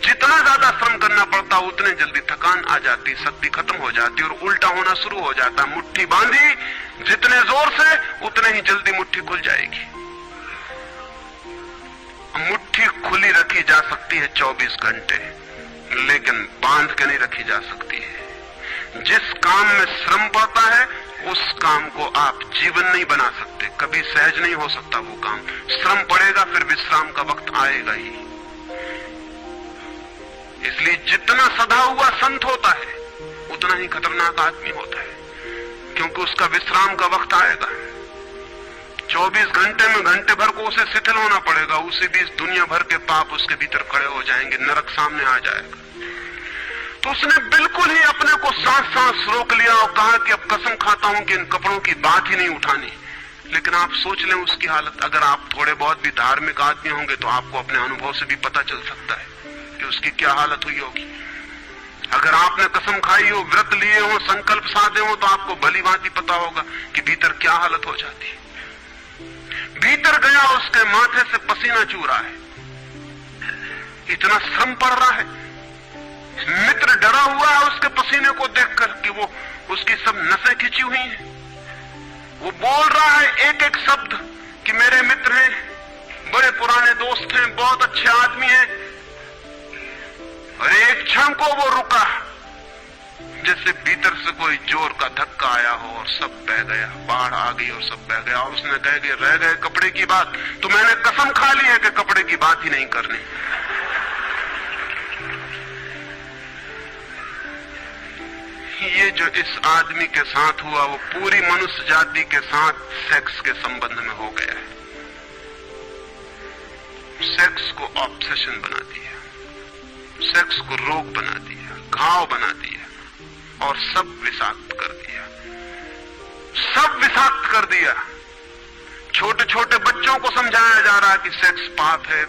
जितना ज्यादा श्रम करना पड़ता है उतने जल्दी थकान आ जाती, शक्ति खत्म हो जाती और उल्टा होना शुरू हो जाता। मुट्ठी बांधी जितने जोर से उतने ही जल्दी मुट्ठी खुल जाएगी। मुट्ठी खुली रखी जा सकती है 24 घंटे, लेकिन बांध के नहीं रखी जा सकती है। जिस काम में श्रम पड़ता है उस काम को आप जीवन नहीं बना सकते, कभी सहज नहीं हो सकता वो काम। श्रम पड़ेगा, फिर विश्राम का वक्त आएगा ही। इसलिए जितना सधा हुआ संत होता है उतना ही खतरनाक आदमी होता है, क्योंकि उसका विश्राम का वक्त आएगा। 24 घंटे में घंटे भर को उसे शिथिल होना पड़ेगा, उसी बीच दुनिया भर के पाप उसके भीतर खड़े हो जाएंगे, नरक सामने आ जाएगा। तो उसने बिल्कुल ही अपने को सांस रोक लिया और कहा कि अब कसम खाता हूं कि इन कपड़ों की बात ही नहीं उठानी। लेकिन आप सोच लें उसकी हालत, अगर आप थोड़े बहुत भी धार्मिक आदमी होंगे तो आपको अपने अनुभव से भी पता चल सकता है कि उसकी क्या हालत हुई होगी। अगर आपने कसम खाई हो, व्रत लिए हो, संकल्प साधे हो, तो आपको भली भांति पता होगा कि भीतर क्या हालत हो जाती है। भीतर गया, उसके माथे से पसीना चू रहा है, इतना श्रम पड़ रहा है। मित्र डरा हुआ है उसके पसीने को देखकर कि वो उसकी सब नसें खिंची हुई हैं। वो बोल रहा है एक एक शब्द कि मेरे मित्र हैं, बड़े पुराने दोस्त हैं, बहुत अच्छे आदमी हैं। और एक क्षण को वो रुका, जैसे भीतर से कोई जोर का धक्का आया हो और सब बह गया, बाढ़ आ गई और सब बह गया। और उसने कह के रह गए कपड़े की बात, तो मैंने कसम खा ली है कि कपड़े की बात ही नहीं करनी। ये जो इस आदमी के साथ हुआ वो पूरी मनुष्य जाति के साथ सेक्स के संबंध में हो गया है। सेक्स को ऑब्सेशन बना दिया, सेक्स को रोग बना दिया, घाव बना दिया और सब विषाक्त कर दिया, सब विषाक्त कर दिया। छोटे छोटे बच्चों को समझाया जा रहा कि सेक्स पाप है,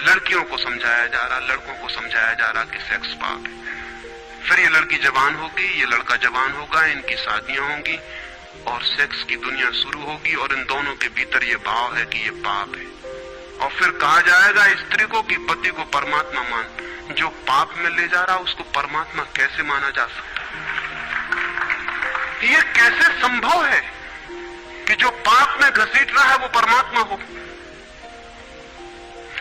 लड़कियों को समझाया जा रहा, लड़कों को समझाया जा रहा कि सेक्स पाप है। फिर ये लड़की जवान होगी, ये लड़का जवान होगा, इनकी शादियां होंगी और सेक्स की दुनिया शुरू होगी और इन दोनों के भीतर ये भाव है कि ये पाप है। और फिर कहा जाएगा स्त्री को कि पति को परमात्मा मान। जो पाप में ले जा रहा उसको परमात्मा कैसे माना जा सकता? ये कैसे संभव है कि जो पाप में घसीट रहा है वो परमात्मा हो?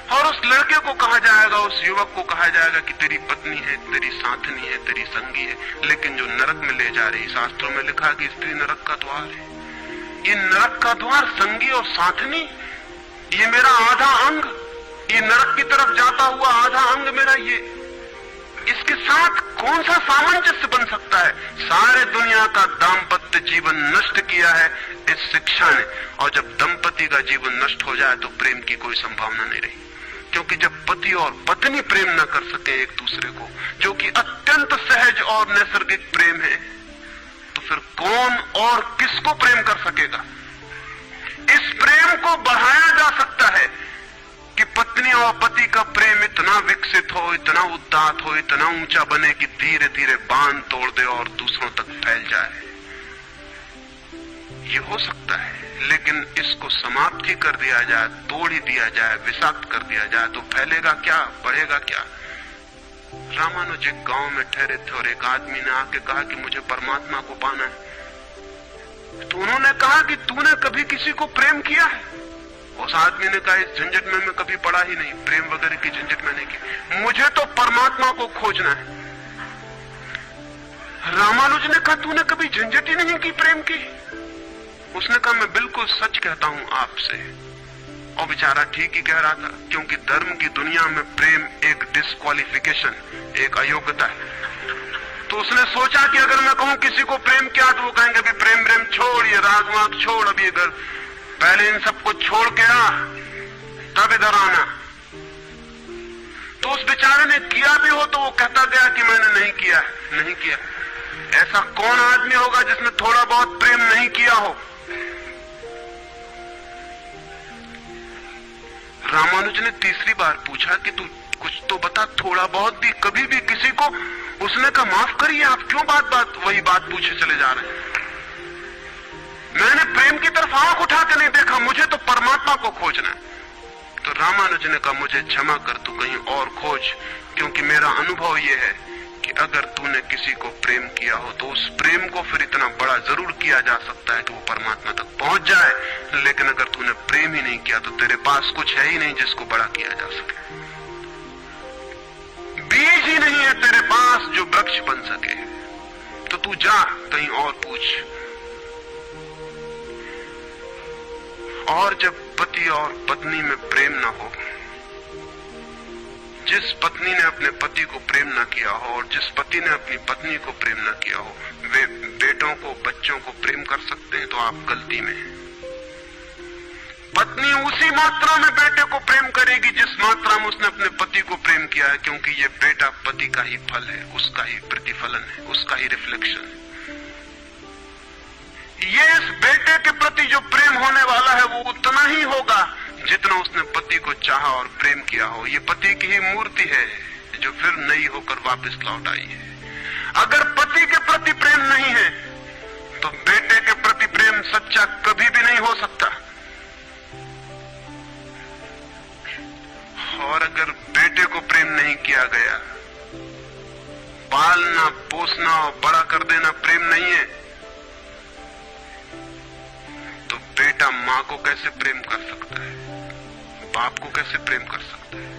और उस लड़के को कहा जाएगा, उस युवक को कहा जाएगा कि तेरी पत्नी है, तेरी साथनी है, तेरी संगी है। लेकिन जो नरक में ले जा रही, शास्त्रों में लिखा कि स्त्री नरक का द्वार है। ये नरक का द्वार, संगी और साथनी, ये मेरा आधा अंग, ये नरक की तरफ जाता हुआ आधा अंग मेरा, ये इसके साथ कौन सा सामंजस्य बन सकता है? सारे दुनिया का दाम्पत्य जीवन नष्ट किया है इस शिक्षा ने। और जब दंपति का जीवन नष्ट हो जाए तो प्रेम की कोई संभावना नहीं रही, क्योंकि जब पति और पत्नी प्रेम न कर सके एक दूसरे को, जो कि अत्यंत सहज और नैसर्गिक प्रेम है, तो फिर कौन और किसको प्रेम कर सकेगा? इस प्रेम को बढ़ाया जा सकता है कि पत्नी और पति का प्रेम इतना विकसित हो, इतना उदात्त हो, इतना ऊंचा बने कि धीरे धीरे बांध तोड़ दे और दूसरों तक फैल जाए। ये हो सकता है, लेकिन इसको समाप्त ही कर दिया जाए, तोड़ ही दिया जाए, विषाक्त कर दिया जाए तो फैलेगा क्या, बढ़ेगा क्या? रामानुज एक गांव में ठहरे थे और एक आदमी ने आके कहा कि मुझे परमात्मा को पाना है। तो उन्होंने कहा कि तूने कभी किसी को प्रेम किया है? उस आदमी ने कहा इस झंझट में मैं कभी पड़ा ही नहीं, प्रेम वगैरह की झंझट मैंने की, मुझे तो परमात्मा को खोजना है। रामानुज ने कहा तूने कभी झंझट ही नहीं की प्रेम की? उसने कहा मैं बिल्कुल सच कहता हूं आपसे। और बेचारा ठीक ही कह रहा था, क्योंकि धर्म की दुनिया में प्रेम एक डिस्क्वालिफिकेशन, एक अयोग्यता है। तो उसने सोचा कि अगर मैं कहूं किसी को प्रेम किया तो वो कहेंगे अभी प्रेम प्रेम छोड़, ये राग वाग छोड़, अभी इधर पहले इन सबको छोड़ के आ, तब इधर आना। तो उस बेचारे ने किया भी हो तो वो कहता गया कि मैंने नहीं किया, नहीं किया। ऐसा कौन आदमी होगा जिसने थोड़ा बहुत प्रेम नहीं किया हो? रामानुज ने तीसरी बार पूछा कि तू कुछ तो बता, थोड़ा बहुत भी, कभी भी किसी को? उसने कहा माफ करिए, आप क्यों बात बात वही बात पूछे चले जा रहे हैं? मैंने प्रेम की तरफ आंख उठा के नहीं देखा, मुझे तो परमात्मा को खोजना है। तो रामानुज ने कहा मुझे क्षमा कर, तू कहीं और खोज, क्योंकि मेरा अनुभव यह है कि अगर तूने किसी को प्रेम किया हो तो उस प्रेम को फिर इतना बड़ा जरूर किया जा सकता है कि वो परमात्मा तक पहुंच जाए। लेकिन अगर तूने प्रेम ही नहीं किया तो तेरे पास कुछ है ही नहीं जिसको बड़ा किया जा सके। बीज ही नहीं है तेरे पास जो वृक्ष बन सके। तो तू जा कहीं और पूछ। और जब पति और पत्नी में प्रेम ना हो, जिस पत्नी ने अपने पति को प्रेम न किया हो और जिस पति ने अपनी पत्नी को प्रेम न किया हो, वे बेटों को, बच्चों को प्रेम कर सकते हैं, तो आप गलती में हैं। पत्नी उसी मात्रा में बेटे को प्रेम करेगी जिस मात्रा में उसने अपने पति को प्रेम किया है, क्योंकि ये बेटा पति का ही फल है, उसका ही प्रतिफलन है, उसका ही रिफ्लेक्शन है। ये इस बेटे के प्रति जो प्रेम होने वाला है वो उतना ही होगा जितना उसने पति को चाहा और प्रेम किया हो। ये पति की ही मूर्ति है जो फिर नई होकर वापस लौट आई है। अगर पति के प्रति प्रेम नहीं है तो बेटे के प्रति प्रेम सच्चा कभी भी नहीं हो सकता। और अगर बेटे को प्रेम नहीं किया गया, पालना, पोसना और बड़ा कर देना प्रेम नहीं है, तो बेटा मां को कैसे प्रेम कर सकता है, बाप को कैसे प्रेम कर सकता है?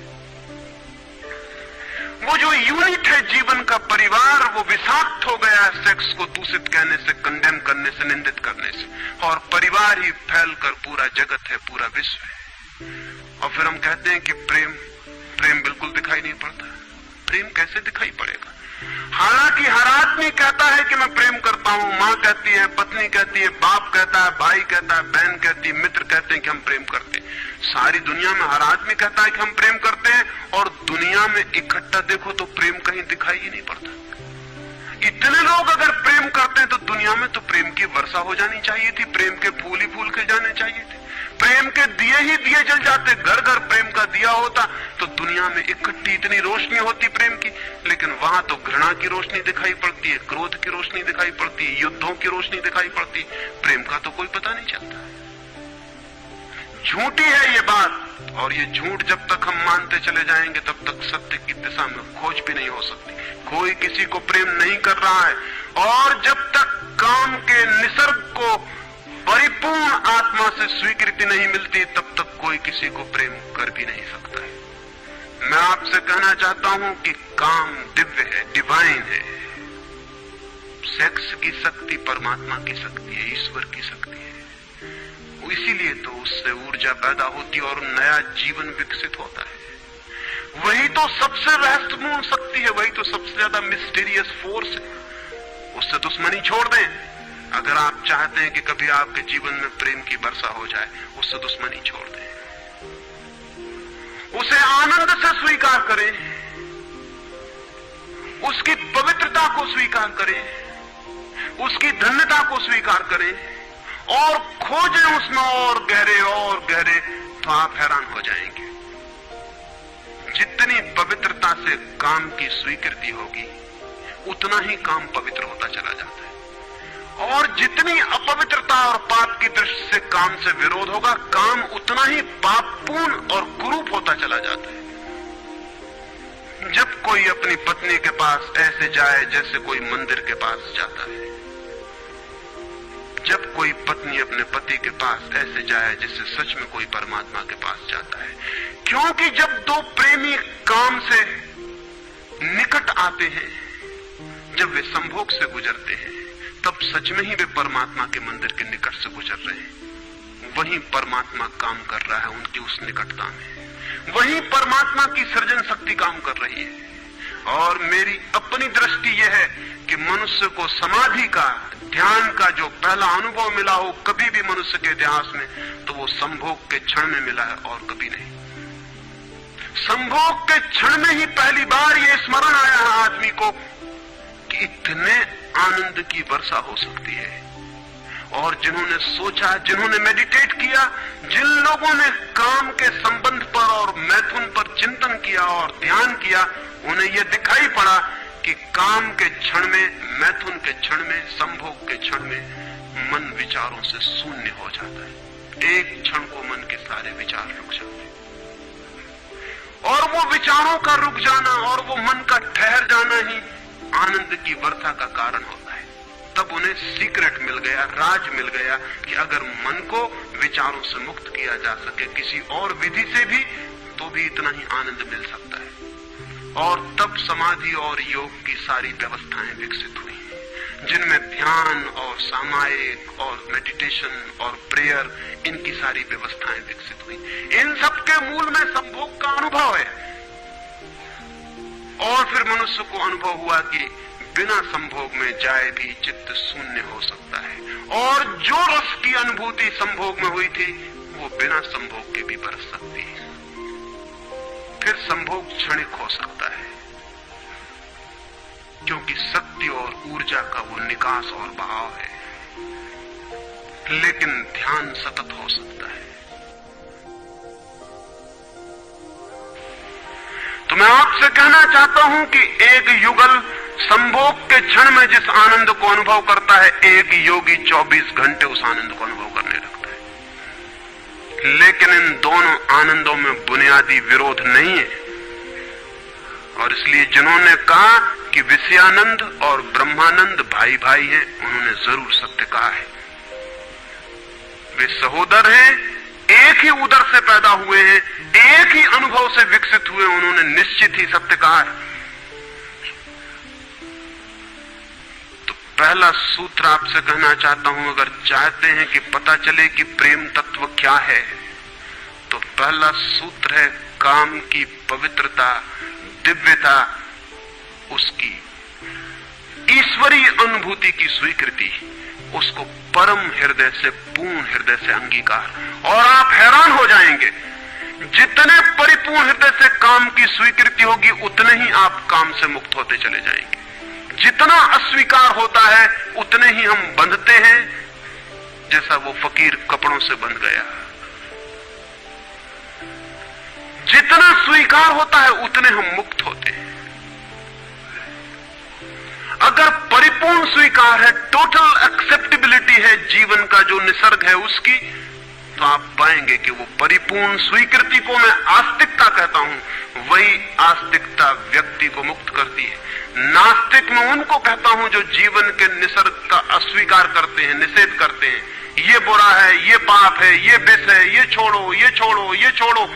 वो जो यूनिट है जीवन का, परिवार, वो विषाक्त हो गया है सेक्स को दूषित कहने से, कंडेम करने से, निंदित करने से, और परिवार ही फैलकर पूरा जगत है, पूरा विश्व है। और फिर हम कहते हैं कि प्रेम बिल्कुल दिखाई नहीं पड़ता। प्रेम कैसे दिखाई पड़ेगा? हालांकि हर आदमी कहता है कि मैं प्रेम करता हूं, मां कहती है, पत्नी कहती है, बाप कहता है, भाई कहता है, बहन कहती है, मित्र कहते हैं कि हम प्रेम करते हैं। सारी दुनिया में हर आदमी कहता है कि हम प्रेम करते हैं, और दुनिया में इकट्ठा देखो तो प्रेम कहीं दिखाई ही नहीं पड़ता। इतने लोग अगर प्रेम करते हैं तो दुनिया में तो प्रेम की वर्षा हो जानी चाहिए थी, प्रेम के फूल ही फूल के जाने चाहिए थे, प्रेम के दिए ही दिए जल जाते, घर घर प्रेम का दिया होता तो दुनिया में इकट्ठी इतनी रोशनी होती प्रेम की। लेकिन वहां तो घृणा की रोशनी दिखाई पड़ती है, क्रोध की रोशनी दिखाई पड़ती है, युद्धों की रोशनी दिखाई पड़ती है, प्रेम का तो कोई पता नहीं चलता। झूठी है ये बात, और ये झूठ जब तक हम मानते चले जाएंगे तब तक सत्य की दिशा में खोज भी नहीं हो सकती। कोई किसी को प्रेम नहीं कर रहा है, और जब तक काम के निसर्ग को परिपूर्ण आत्मा से स्वीकृति नहीं मिलती तब तक कोई किसी को प्रेम कर भी नहीं सकता है। मैं आपसे कहना चाहता हूं कि काम दिव्य है, डिवाइन है। सेक्स की शक्ति परमात्मा की शक्ति है, ईश्वर की शक्ति है। इसीलिए तो उससे ऊर्जा पैदा होती है और नया जीवन विकसित होता है। वही तो सबसे रहस्यपूर्ण शक्ति है, वही तो सबसे ज्यादा मिस्टीरियस फोर्स है। उससे दुश्मनी छोड़ दें। अगर आप चाहते हैं कि कभी आपके जीवन में प्रेम की वर्षा हो जाए, उससे दुश्मनी छोड़ दें, उसे आनंद से स्वीकार करें, उसकी पवित्रता को स्वीकार करें, उसकी धन्यता को स्वीकार करें, और खोजें उसमें और गहरे, तो आप हैरान हो जाएंगे। जितनी पवित्रता से काम की स्वीकृति होगी उतना ही काम पवित्र होता चला जाता है, और जितनी अपवित्रता और पाप की दृष्टि से काम से विरोध होगा, काम उतना ही पापपूर्ण और कुरूप होता चला जाता है। जब कोई अपनी पत्नी के पास ऐसे जाए जैसे कोई मंदिर के पास जाता है, जब कोई पत्नी अपने पति के पास ऐसे जाए जैसे सच में कोई परमात्मा के पास जाता है, क्योंकि जब दो प्रेमी काम से निकट आते हैं, जब वे संभोग से गुजरते हैं, तब सच में ही वे परमात्मा के मंदिर के निकट से गुजर रहे हैं। वहीं परमात्मा काम कर रहा है उनकी उस निकटता में, वहीं परमात्मा की सृजन शक्ति काम कर रही है। और मेरी अपनी दृष्टि यह है कि मनुष्य को समाधि का, ध्यान का जो पहला अनुभव मिला हो कभी भी मनुष्य के इतिहास में, तो वो संभोग के क्षण में मिला है और कभी नहीं। संभोग के क्षण में ही पहली बार ये स्मरण आया है आदमी को कि इतने आनंद की वर्षा हो सकती है। और जिन्होंने सोचा, जिन्होंने मेडिटेट किया, जिन लोगों ने काम के संबंध पर और मैथुन पर चिंतन किया और ध्यान किया, उन्हें यह दिखाई पड़ा कि काम के क्षण में, मैथुन के क्षण में, संभोग के क्षण में मन विचारों से शून्य हो जाता है। एक क्षण को मन के सारे विचार रुक जाते हैं, और वो विचारों का रुक जाना और वो मन का ठहर जाना ही आनंद की वर्षा का कारण होता है। तब उन्हें सीक्रेट मिल गया, राज मिल गया कि अगर मन को विचारों से मुक्त किया जा सके किसी और विधि से भी, तो भी इतना ही आनंद मिल सकता है। और तब समाधि और योग की सारी व्यवस्थाएं विकसित हुई, जिनमें ध्यान और सामायिक और मेडिटेशन और प्रेयर, इनकी सारी व्यवस्थाएं विकसित हुई। इन सब के मूल में संभोग का अनुभव है। और फिर मनुष्य को अनुभव हुआ कि बिना संभोग में जाए भी चित्त शून्य हो सकता है, और जो रस की अनुभूति संभोग में हुई थी वो बिना संभोग के भी बरस सकती है। फिर संभोग क्षणिक हो सकता है, क्योंकि शक्ति और ऊर्जा का वो निकास और बहाव है, लेकिन ध्यान सतत हो सकता है। तो मैं आपसे कहना चाहता हूं कि एक युगल संभोग के क्षण में जिस आनंद को अनुभव करता है, एक योगी 24 घंटे उस आनंद को अनुभव करने लगता है। लेकिन इन दोनों आनंदों में बुनियादी विरोध नहीं है, और इसलिए जिन्होंने कहा कि विषयानंद और ब्रह्मानंद भाई भाई हैं, उन्होंने जरूर सत्य कहा है। वे सहोदर हैं, एक ही उदर से पैदा हुए हैं, एक ही अनुभव से विकसित हुए, उन्होंने निश्चित ही सत्य कहा है। तो पहला सूत्र आपसे कहना चाहता हूं, अगर चाहते हैं कि पता चले कि प्रेम तत्व क्या है, तो पहला सूत्र है काम की पवित्रता, दिव्यता, उसकी ईश्वरीय अनुभूति की स्वीकृति, उसको परम हृदय से, पूर्ण हृदय से अंगीकार। और आप हैरान हो जाएंगे, जितने परिपूर्ण हृदय से काम की स्वीकृति होगी, उतने ही आप काम से मुक्त होते चले जाएंगे। जितना अस्वीकार होता है, उतने ही हम बंधते हैं, जैसा वो फकीर कपड़ों से बंध गया। जितना स्वीकार होता है, उतने हम मुक्त होते हैं। अगर परिपूर्ण स्वीकार है, टोटल एक्सेप्टेबिलिटी है जीवन का जो निसर्ग है उसकी, तो आप पाएंगे कि वो परिपूर्ण स्वीकृति को मैं आस्तिकता कहता हूं। वही आस्तिकता व्यक्ति को मुक्त करती है। नास्तिक मैं उनको कहता हूं जो जीवन के निसर्ग का अस्वीकार करते हैं, निषेध करते हैं। ये बुरा है, ये पाप है, ये विष है, ये छोड़ो, ये छोड़ो, ये छोड़ो।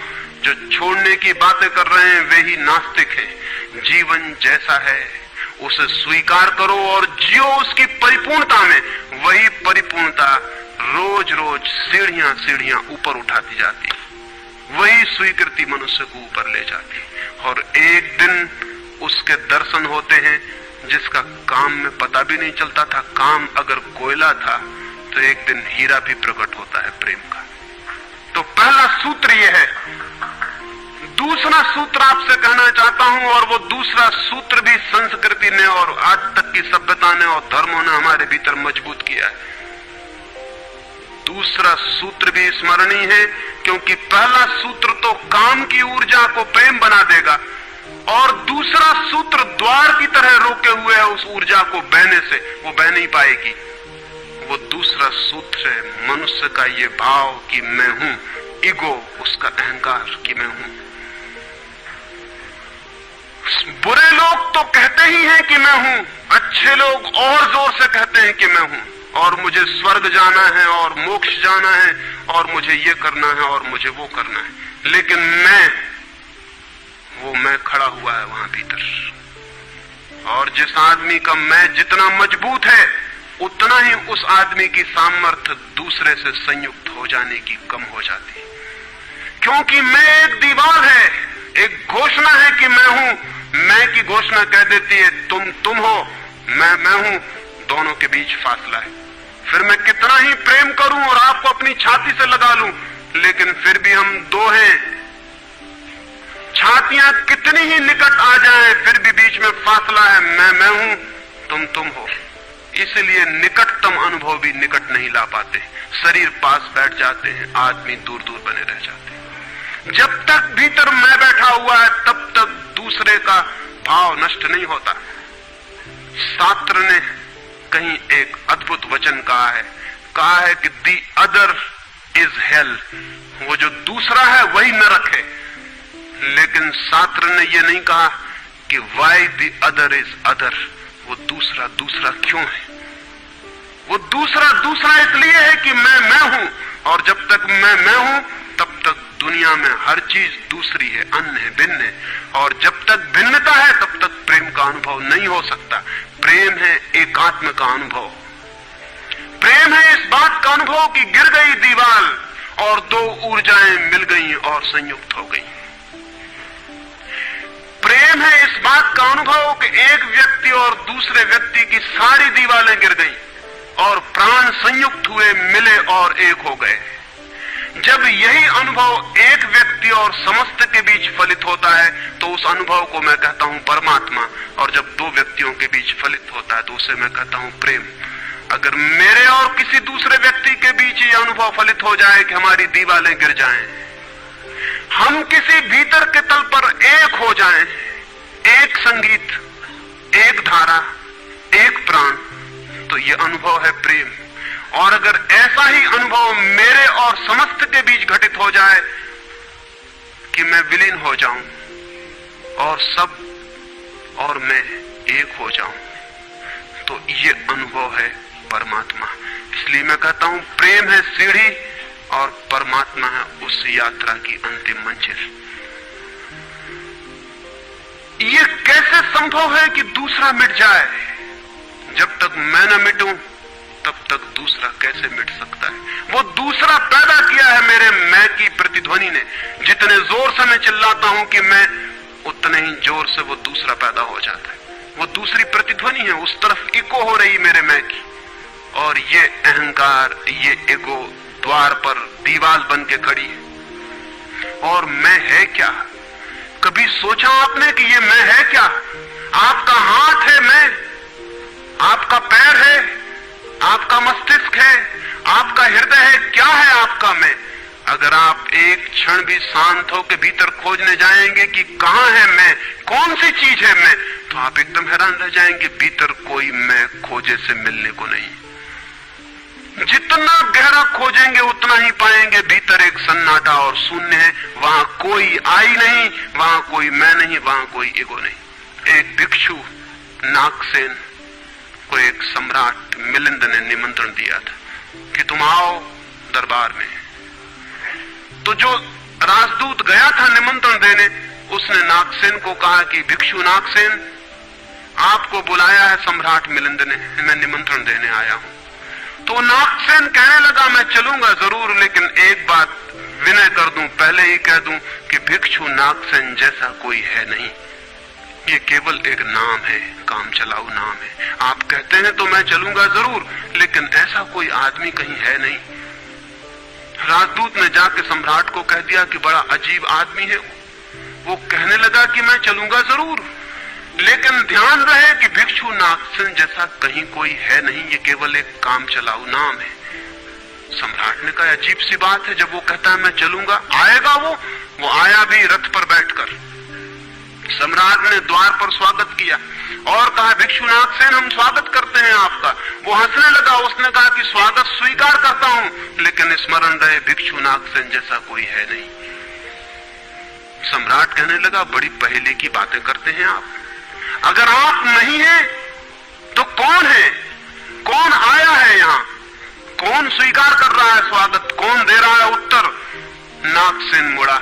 जो छोड़ने की बातें कर रहे हैं वे ही नास्तिक हैं। जीवन जैसा है उसे स्वीकार करो और जियो उसकी परिपूर्णता में। वही परिपूर्णता रोज रोज सीढ़ियां सीढ़ियां ऊपर उठाती जाती, वही स्वीकृति मनुष्य को ऊपर ले जाती, और एक दिन उसके दर्शन होते हैं जिसका काम में पता भी नहीं चलता था। काम अगर कोयला था तो एक दिन हीरा भी प्रकट होता है प्रेम का। तो पहला सूत्र यह है। दूसरा सूत्र आपसे कहना चाहता हूं, और वो दूसरा सूत्र भी संस्कृति ने और आज तक की सभ्यता ने और धर्मों ने हमारे भीतर मजबूत किया है। दूसरा सूत्र भी स्मरणीय है, क्योंकि पहला सूत्र तो काम की ऊर्जा को प्रेम बना देगा, और दूसरा सूत्र द्वार की तरह रोके हुए है उस ऊर्जा को बहने से, वो बह नहीं पाएगी। वो दूसरा सूत्र है मनुष्य का ये भाव कि मैं हूं, ईगो, उसका अहंकार कि मैं हूं। बुरे लोग तो कहते ही हैं कि मैं हूं, अच्छे लोग और जोर से कहते हैं कि मैं हूं, और मुझे स्वर्ग जाना है और मोक्ष जाना है और मुझे ये करना है और मुझे वो करना है। लेकिन वो मैं खड़ा हुआ है वहां भीतर। और जिस आदमी का मैं जितना मजबूत है, उतना ही उस आदमी की सामर्थ्य दूसरे से संयुक्त हो जाने की कम हो जाती, क्योंकि मैं एक दीवार है, एक घोषणा है कि मैं हूं। मैं की घोषणा कह देती है तुम हो, मैं हूं, दोनों के बीच फासला है। फिर मैं कितना ही प्रेम करूं और आपको अपनी छाती से लगा लूं, लेकिन फिर भी हम दो हैं। छातियां कितनी ही निकट आ जाएं, फिर भी बीच में फासला है। मैं हूं, तुम हो। इसलिए निकटतम अनुभव भी निकट नहीं ला पाते। शरीर पास बैठ जाते हैं, आदमी दूर दूर बने रह जाते हैं। जब तक भीतर मैं बैठा हुआ है, तब तक दूसरे का भाव नष्ट नहीं होता। शास्त्र ने कहीं एक अद्भुत वचन कहा है कि दी अदर इज हेल, वो जो दूसरा है वही नरक है। लेकिन शास्त्र ने ये नहीं कहा कि why the other is other, वो दूसरा क्यों है। वो दूसरा इसलिए है कि मैं हूं, और जब तक मैं हूं तब तक दुनिया में हर चीज दूसरी है, अन्य है, भिन्न है। और जब तक भिन्नता है तब तक प्रेम का अनुभव नहीं हो सकता। प्रेम है एकात्म का अनुभव। प्रेम है इस बात का अनुभव कि गिर गई दीवार और दो ऊर्जाएं मिल गई और संयुक्त हो गई। प्रेम है इस बात का अनुभव कि एक व्यक्ति और दूसरे व्यक्ति की सारी दीवारें गिर गईं और प्राण संयुक्त हुए, मिले और एक हो गए। जब यही अनुभव एक व्यक्ति और समस्त के बीच फलित होता है तो उस अनुभव को मैं कहता हूं परमात्मा, और जब दो व्यक्तियों के बीच फलित होता है तो उसे मैं कहता हूं प्रेम। अगर मेरे और किसी दूसरे व्यक्ति के बीच ये अनुभव फलित हो जाए कि हमारी दीवारें गिर जाएं, हम किसी भीतर के तल पर एक हो जाएं, एक संगीत, एक धारा, एक प्राण, तो ये अनुभव है प्रेम। और अगर ऐसा ही अनुभव मेरे और समस्त के बीच घटित हो जाए कि मैं विलीन हो जाऊं और सब और मैं एक हो जाऊं, तो ये अनुभव है परमात्मा। इसलिए मैं कहता हूं प्रेम है सीढ़ी और परमात्मा है उस यात्रा की अंतिम मंजिल। ये कैसे संभव है कि दूसरा मिट जाए? जब तक मैं न मिटूं तब तक दूसरा कैसे मिट सकता है? वो दूसरा पैदा किया है मेरे मैं की प्रतिध्वनि ने। जितने जोर से मैं चिल्लाता हूं कि मैं, उतने ही जोर से वो दूसरा पैदा हो जाता है। वो दूसरी प्रतिध्वनि है, उस तरफ इको हो रही मेरे मैं की। और ये अहंकार, ये ईगो द्वार पर दीवार बन के खड़ी है। और मैं है क्या? कभी सोचा आपने कि ये मैं है क्या? आपका हाथ है मैं, आपका पैर है, आपका मस्तिष्क है, आपका हृदय है, क्या है आपका मैं? अगर आप एक क्षण भी शांत होकर भीतर खोजने जाएंगे कि कहां है मैं, कौन सी चीज है मैं, तो आप एकदम हैरान रह जाएंगे। भीतर कोई मैं खोजे से मिलने को नहीं। जितना गहरा खोजेंगे उतना ही पाएंगे भीतर एक सन्नाटा और शून्य है। वहां कोई आई नहीं, वहां कोई मैं नहीं, वहां कोई ईगो नहीं। एक भिक्षु नागसेन को एक सम्राट मिलिंद ने निमंत्रण दिया था कि तुम आओ दरबार में। तो जो राजदूत गया था निमंत्रण देने, उसने नागसेन को कहा कि भिक्षु नागसेन, आपको बुलाया है सम्राट मिलिंद ने, मैं निमंत्रण देने आया हूं। तो नागसेन कहने लगा मैं चलूंगा जरूर, लेकिन एक बात विनय कर दूं, पहले ही कह दूं कि भिक्षु नागसेन जैसा कोई है नहीं। ये केवल एक नाम है, काम चलाऊ नाम है। आप कहते हैं तो मैं चलूंगा जरूर, लेकिन ऐसा कोई आदमी कहीं है नहीं। राजदूत ने जाके सम्राट को कह दिया कि बड़ा अजीब आदमी है। वो कहने लगा कि मैं चलूंगा जरूर, लेकिन ध्यान रहे कि भिक्षु नागसेन जैसा कहीं कोई है नहीं, ये केवल एक काम चलाऊ नाम है। सम्राट ने कहा अजीब सी बात है, जब वो कहता है मैं चलूंगा, आएगा वो आया भी रथ पर बैठकर। सम्राट ने द्वार पर स्वागत किया और कहा भिक्षु नागसेन हम स्वागत करते हैं आपका। वो हंसने लगा, उसने कहा कि स्वागत स्वीकार करता हूं, लेकिन स्मरण रहे भिक्षु नागसेन जैसा कोई है नहीं। सम्राट कहने लगा बड़ी पहेली की बातें करते हैं आप। अगर आप नहीं हैं तो कौन है? कौन आया है यहां? कौन स्वीकार कर रहा है स्वागत? कौन दे रहा है उत्तर? नागसेन मुड़ा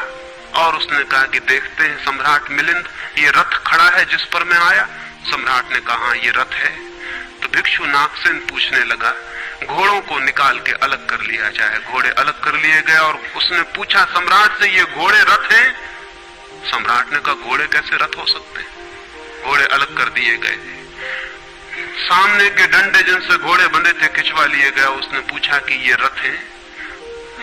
और उसने कहा कि देखते हैं सम्राट मिलिंद, ये रथ खड़ा है जिस पर मैं आया। सम्राट ने कहा ये रथ है। तो भिक्षु नागसेन पूछने लगा घोड़ों को निकाल के अलग कर लिया जाए। घोड़े अलग कर लिए गए और उसने पूछा सम्राट से ये घोड़े रथ हैं? सम्राट ने कहा घोड़े कैसे रथ हो सकते हैं? घोड़े अलग कर दिए गए। सामने के डंडे जिनसे घोड़े बंधे थे खिंचवा लिए गए। उसने पूछा कि ये रथ हैं?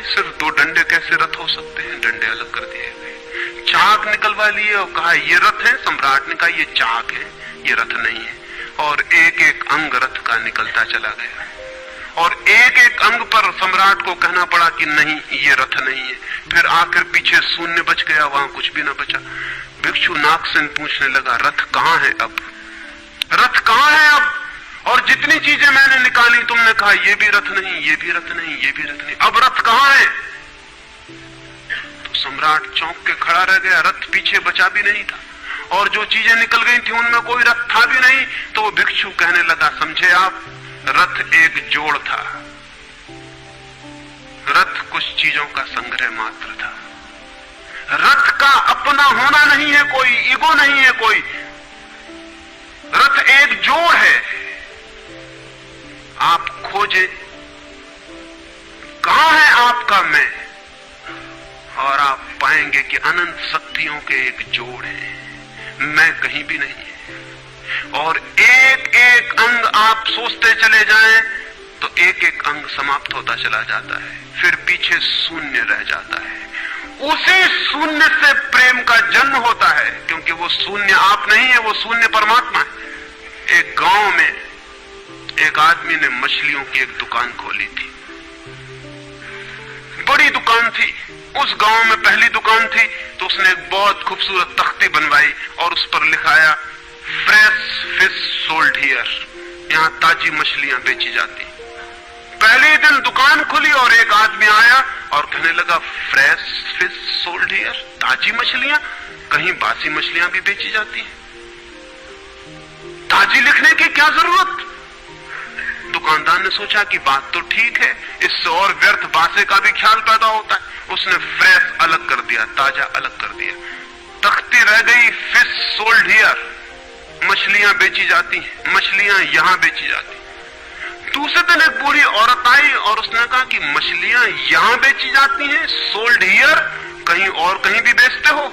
सिर्फ दो डंडे कैसे रथ हो सकते हैं? डंडे अलग कर दिए गए। चाक निकलवा लिए और कहा ये रथ है। सम्राट ने कहा ये चाक है, ये रथ नहीं है। और एक एक अंग रथ का निकलता चला गया और एक एक अंग पर सम्राट को कहना पड़ा कि नहीं ये रथ नहीं है। फिर आखिर पीछे शून्य बच गया, वहां कुछ भी ना बचा। भिक्षु नागसेन पूछने लगा रथ कहां है अब? रथ कहां है अब? और जितनी चीजें मैंने निकाली तुमने कहा ये भी रथ नहीं, ये भी रथ नहीं, ये भी रथ नहीं, अब रथ कहां है? तो सम्राट चौंक के खड़ा रह गया। रथ पीछे बचा भी नहीं था और जो चीजें निकल गई थी उनमें कोई रथ था भी नहीं। तो वो भिक्षु कहने लगा समझे आप, रथ एक जोड़ था। रथ कुछ चीजों का संग्रह मात्र था। रथ का अपना होना नहीं है कोई, ईगो नहीं है कोई। रथ एक जोड़ है। आप खोजे कहां है आपका मैं, और आप पाएंगे कि अनंत शक्तियों के एक जोड़ है। मैं कहीं भी नहीं है। और एक एक अंग आप सोचते चले जाएं तो एक एक अंग समाप्त होता चला जाता है, फिर पीछे शून्य रह जाता है। उसी शून्य से प्रेम का जन्म होता है, क्योंकि वो शून्य आप नहीं है, वो शून्य परमात्मा है। एक गांव में एक आदमी ने मछलियों की एक दुकान खोली थी, बड़ी दुकान थी। उस गांव में पहली दुकान थी, तो उसने एक बहुत खूबसूरत तख्ती बनवाई और उस पर लिखाया फ्रेश फिश सोल्ड हियर, यहां ताजी मछलियां बेची जाती। पहले दिन दुकान खुली और एक आदमी आया और कहने लगा फ्रेश फिश सोल्ड हियर, ताजी मछलियां, कहीं बासी मछलियां भी बेची जाती हैं? ताजी लिखने की क्या जरूरत? दुकानदार ने सोचा कि बात तो ठीक है, इससे और व्यर्थ बासे का भी ख्याल पैदा होता है। उसने फ्रेश अलग कर दिया, ताजा अलग कर दिया। तख्ती रह गई फिश सोल्ड हियर, मछलियां बेची जाती हैं, मछलियां यहां बेची जाती। दूसरे दिन एक बूढ़ी औरत आई और उसने कहा कि मछलियां यहां बेची जाती हैं, सोल्ड हियर, कहीं और कहीं भी बेचते हो?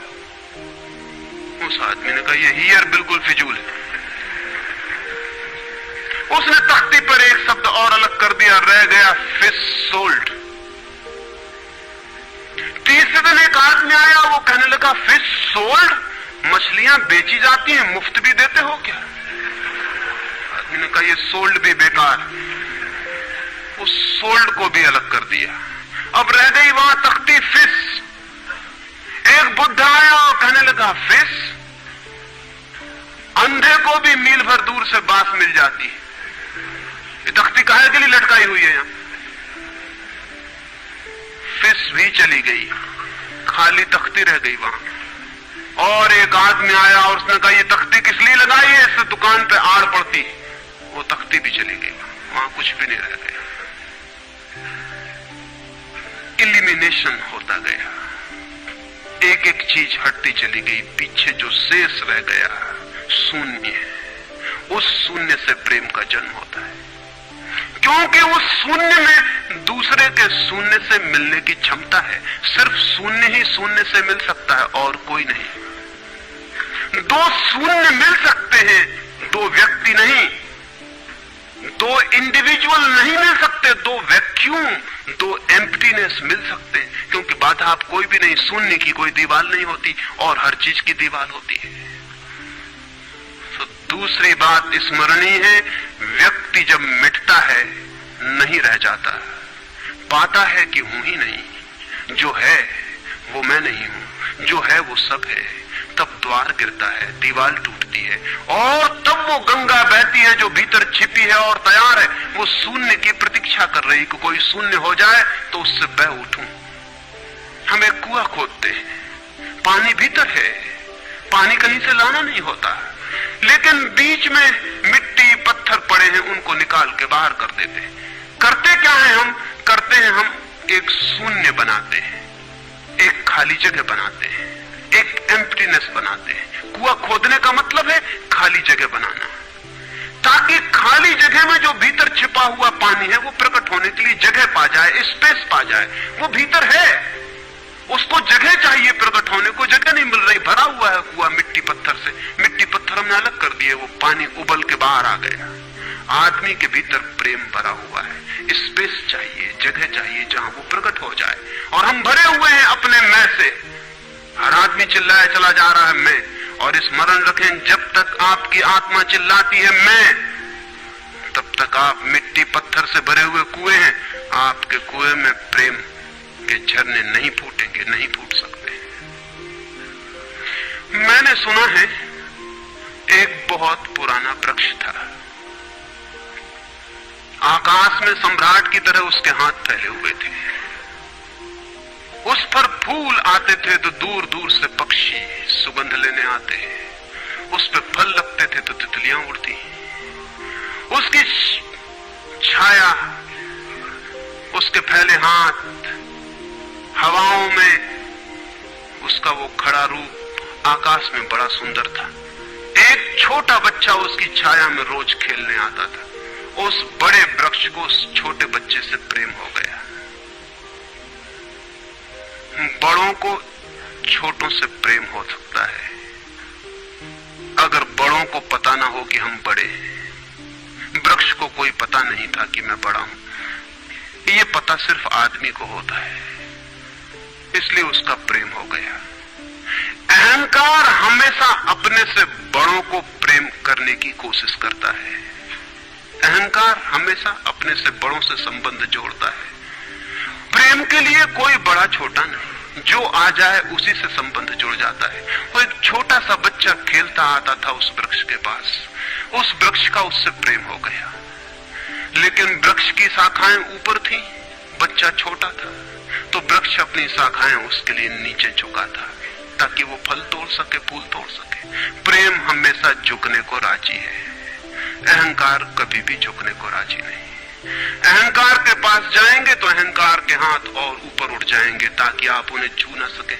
उस आदमी ने कहा ये हियर बिल्कुल फिजूल है। उसने तख्ती पर एक शब्द और अलग कर दिया, रह गया फिश सोल्ड। तीसरे दिन एक आदमी आया, वो कहने लगा फिश सोल्ड, मछलियां बेची जाती हैं, मुफ्त भी देते हो क्या? आदमी ने कहा ये सोल्ड भी बेकार। उस सोल्ड को भी अलग कर दिया। अब रह गई वहां तख्ती फिश। एक बुद्ध आया और कहने लगा फिश, अंधे को भी मील भर दूर से बांस मिल जाती है, ये तख्ती काहे के लिए लटकाई हुई है? यहां फिश भी चली गई, खाली तख्ती रह गई वहां। और एक आदमी आया और उसने कहा ये तख्ती किस लिए लगाई है, इससे दुकान पे आड़ पड़ती। वो तख्ती भी चली गई, वहां कुछ भी नहीं रह गया। इलिमिनेशन होता गया, एक एक चीज हटती चली गई, पीछे जो शेष रह गया शून्य। उस शून्य से प्रेम का जन्म होता है, क्योंकि उस शून्य में दूसरे के शून्य से मिलने की क्षमता है। सिर्फ शून्य ही शून्य से मिल सकता है और कोई नहीं। दो शून्य मिल सकते हैं, दो व्यक्ति नहीं, दो इंडिविजुअल नहीं मिल सकते, दो वैक्यूम, दो एम्प्टीनेस मिल सकते हैं, क्योंकि बाधा आप कोई भी नहीं, शून्य की कोई दीवार नहीं होती और हर चीज की दीवार होती है। तो दूसरी बात स्मरणीय है, व्यक्ति जब मिटता है नहीं रह जाता, पाता है कि हूं ही नहीं, जो है वो मैं नहीं हूं, जो है वो सब है। तब द्वार गिरता है, दीवार टूटती है और तब वो गंगा बहती है जो भीतर छिपी है और तैयार है। वो शून्य की प्रतीक्षा कर रही कि कोई शून्य हो जाए तो उससे बह उठूं। हम एक कुआं खोदते हैं, पानी भीतर है, पानी कहीं से लाना नहीं होता, लेकिन बीच में मिट्टी पत्थर पड़े हैं, उनको निकाल के बाहर कर देते हैं। करते क्या है हम? करते हैं हम एक शून्य बनाते हैं, एक खाली जगह बनाते हैं, एक एम्प्टीनेस बनाते हैं। कुआं खोदने का मतलब है खाली जगह बनाना, ताकि खाली जगह में जो भीतर छिपा हुआ पानी है वो प्रकट होने के लिए जगह पा जाए, स्पेस पा जाए। वो भीतर है, उसको जगह चाहिए प्रकट होने को, जगह नहीं मिल रही, भरा हुआ है कुआं मिट्टी पत्थर से। मिट्टी पत्थर हमने अलग कर दिए, वो पानी उबल के बाहर आ गया। आदमी के भीतर प्रेम भरा हुआ है, स्पेस चाहिए, जगह चाहिए जहां वो प्रकट हो जाए। और हम भरे हुए हैं अपने मैं से। हर आदमी चिल्लाए चला जा रहा है मैं, और स्मरण रखें जब तक आपकी आत्मा चिल्लाती है मैं, तब तक आप मिट्टी पत्थर से भरे हुए कुएं हैं। आपके कुएं में प्रेम के झरने नहीं फूटेंगे, नहीं फूट सकते। मैंने सुना है एक बहुत पुराना वृक्ष था, आकाश में सम्राट की तरह उसके हाथ फैले हुए थे। उस पर फूल आते थे तो दूर दूर से पक्षी सुगंध लेने आते हैं, उस पर फल लगते थे तो तितलियां उड़ती। उसकी छाया, उसके फैले हाथ, हवाओं में उसका वो खड़ा रूप आकाश में बड़ा सुंदर था। एक छोटा बच्चा उसकी छाया में रोज खेलने आता था। उस बड़े वृक्ष को उस छोटे बच्चे से प्रेम हो गया। बड़ों को छोटों से प्रेम हो सकता है, बड़ों को पता ना हो कि हम बड़े हैं। वृक्ष को कोई पता नहीं था कि मैं बड़ा हूं। ये पता सिर्फ आदमी को होता है, इसलिए उसका प्रेम हो गया। अहंकार हमेशा अपने से बड़ों को प्रेम करने की कोशिश करता है। अहंकार हमेशा अपने से बड़ों से संबंध जोड़ता है। प्रेम के लिए कोई बड़ा छोटा नहीं, जो आ जाए उसी से संबंध जुड़ जाता है। वो एक छोटा सा बच्चा खेलता आता था उस वृक्ष के पास, उस वृक्ष का उससे प्रेम हो गया। लेकिन वृक्ष की शाखाएं ऊपर थी, बच्चा छोटा था, तो वृक्ष अपनी शाखाएं उसके लिए नीचे झुका था ताकि वो फल तोड़ सके, फूल तोड़ सके। प्रेम हमेशा झुकने को राजी है, अहंकार कभी भी झुकने को राजी नहीं। अहंकार के पास जाएंगे तो अहंकार के हाथ और ऊपर उठ जाएंगे ताकि आप उन्हें छू न सके,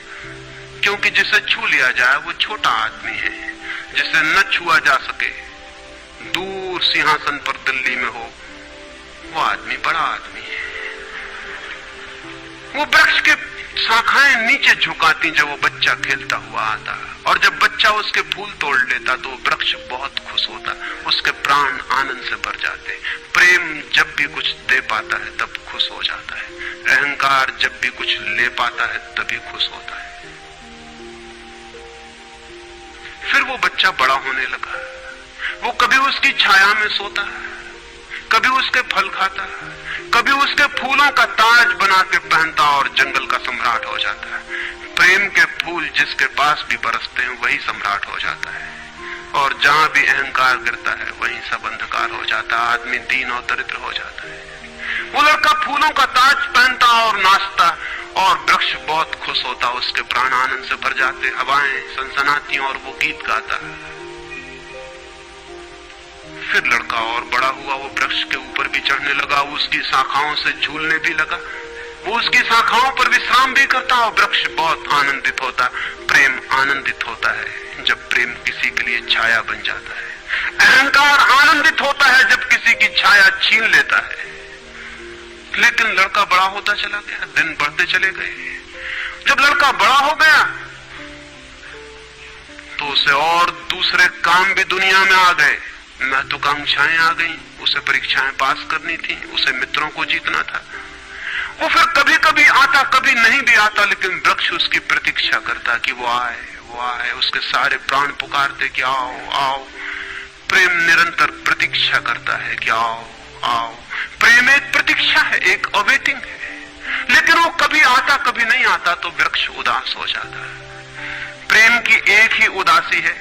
क्योंकि जिसे छू लिया जाए वो छोटा आदमी है, जिसे न छुआ जा सके, दूर सिंहासन पर दिल्ली में हो, वो आदमी बड़ा आदमी है। वो वृक्ष के शाखाएं नीचे झुकाती जब वो बच्चा खेलता हुआ आता, और जब बच्चा उसके फूल तोड़ लेता तो वृक्ष बहुत खुश होता, उसके प्राण आनंद से भर जाते। प्रेम जब भी कुछ दे पाता है तब खुश हो जाता है, अहंकार जब भी कुछ ले पाता है तभी खुश होता है। फिर वो बच्चा बड़ा होने लगा, वो कभी उसकी छाया में सोता, कभी उसके फल खाता, कभी उसके फूलों का ताज बना के पहनता और जंगल का सम्राट हो जाता है। प्रेम के फूल जिसके पास भी बरसते हैं वही सम्राट हो जाता है, और जहां भी अहंकार गिरता है वहीं सब अंधकार हो जाता है, आदमी दीन और दरिद्र हो जाता है। वो लड़का फूलों का ताज पहनता और नाचता, और वृक्ष बहुत खुश होता, उसके प्राण आनंद से भर जाते, हवाएं सनसनाती और वो गीत गाता। फिर लड़का और बड़ा हुआ, वो वृक्ष के ऊपर भी चढ़ने लगा, उसकी शाखाओं से झूलने भी लगा, वो उसकी शाखाओं पर विश्राम भी करता, और वृक्ष बहुत आनंदित होता। प्रेम आनंदित होता है जब प्रेम किसी के लिए छाया बन जाता है। अहंकार आनंदित होता है जब किसी की छाया छीन लेता है। लेकिन लड़का बड़ा होता चला गया, दिन बढ़ते चले गए। जब लड़का बड़ा हो गया तो उसे और दूसरे काम भी दुनिया में आ गए, महत्वाकांक्षाएं आ गई, उसे परीक्षाएं पास करनी थी, उसे मित्रों को जीतना था। वो फिर कभी कभी आता, कभी नहीं भी आता, लेकिन वृक्ष उसकी प्रतीक्षा करता कि वो आए, वो आए। उसके सारे प्राण पुकारते कि आओ आओ। प्रेम निरंतर प्रतीक्षा करता है कि आओ आओ। प्रेम एक प्रतीक्षा है, एक अवेटिंग है, लेकिन वो कभी आता कभी नहीं आता, तो वृक्ष उदास हो जाता है। प्रेम की एक ही उदासी है,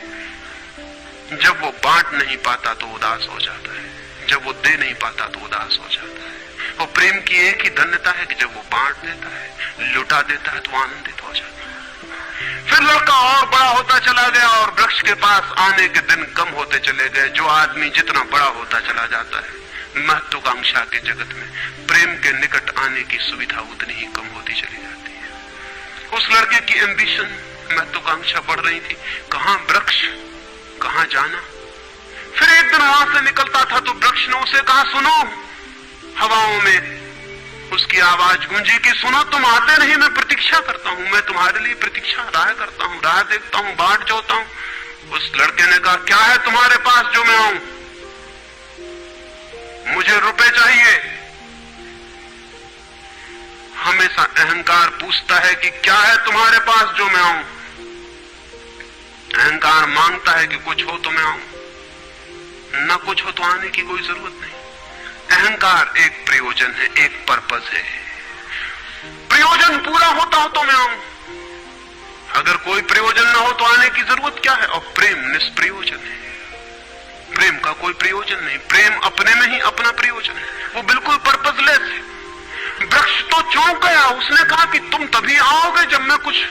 जब वो बांट नहीं पाता तो उदास हो जाता है, जब वो दे नहीं पाता तो उदास हो जाता है। और प्रेम की एक ही धन्यता है कि जब वो बांट देता है, लुटा देता है, तो आनंदित हो जाता है। फिर लड़का और बड़ा होता चला गया, और वृक्ष के पास आने के दिन कम होते चले गए। जो आदमी जितना बड़ा होता चला जाता है, महत्वाकांक्षा के जगत में प्रेम के निकट आने की सुविधा उतनी ही कम होती चली जाती है। उस लड़के की एम्बिशन, महत्वाकांक्षा बढ़ रही थी, कहां वृक्ष, कहां जाना। फिर एक दिन वहां से निकलता था तो वृक्ष ने उसे कहा, सुनो। हवाओं में उसकी आवाज गूंजी कि सुनो, तुम आते नहीं, मैं प्रतीक्षा करता हूं, मैं तुम्हारे लिए प्रतीक्षा राह करता हूं, राह देखता हूं, बाट जोता हूं। उस लड़के ने कहा, क्या है तुम्हारे पास जो मैं आऊं? मुझे रुपए चाहिए। हमेशा अहंकार पूछता है कि क्या है तुम्हारे पास जो मैं आऊं। अहंकार मांगता है कि कुछ हो तो मैं आऊं, ना कुछ हो तो आने की कोई जरूरत नहीं। अहंकार एक प्रयोजन है, एक पर्पस है। प्रयोजन पूरा होता हो तो मैं आऊं, अगर कोई प्रयोजन ना हो तो आने की जरूरत क्या है। और प्रेम निष्प्रयोजन है, प्रेम का कोई प्रयोजन नहीं। प्रेम अपने में ही अपना प्रयोजन है, वो बिल्कुल पर्पसलेस है। वृक्ष तो चौंक गया, उसने कहा कि तुम तभी आओगे जब मैं कुछ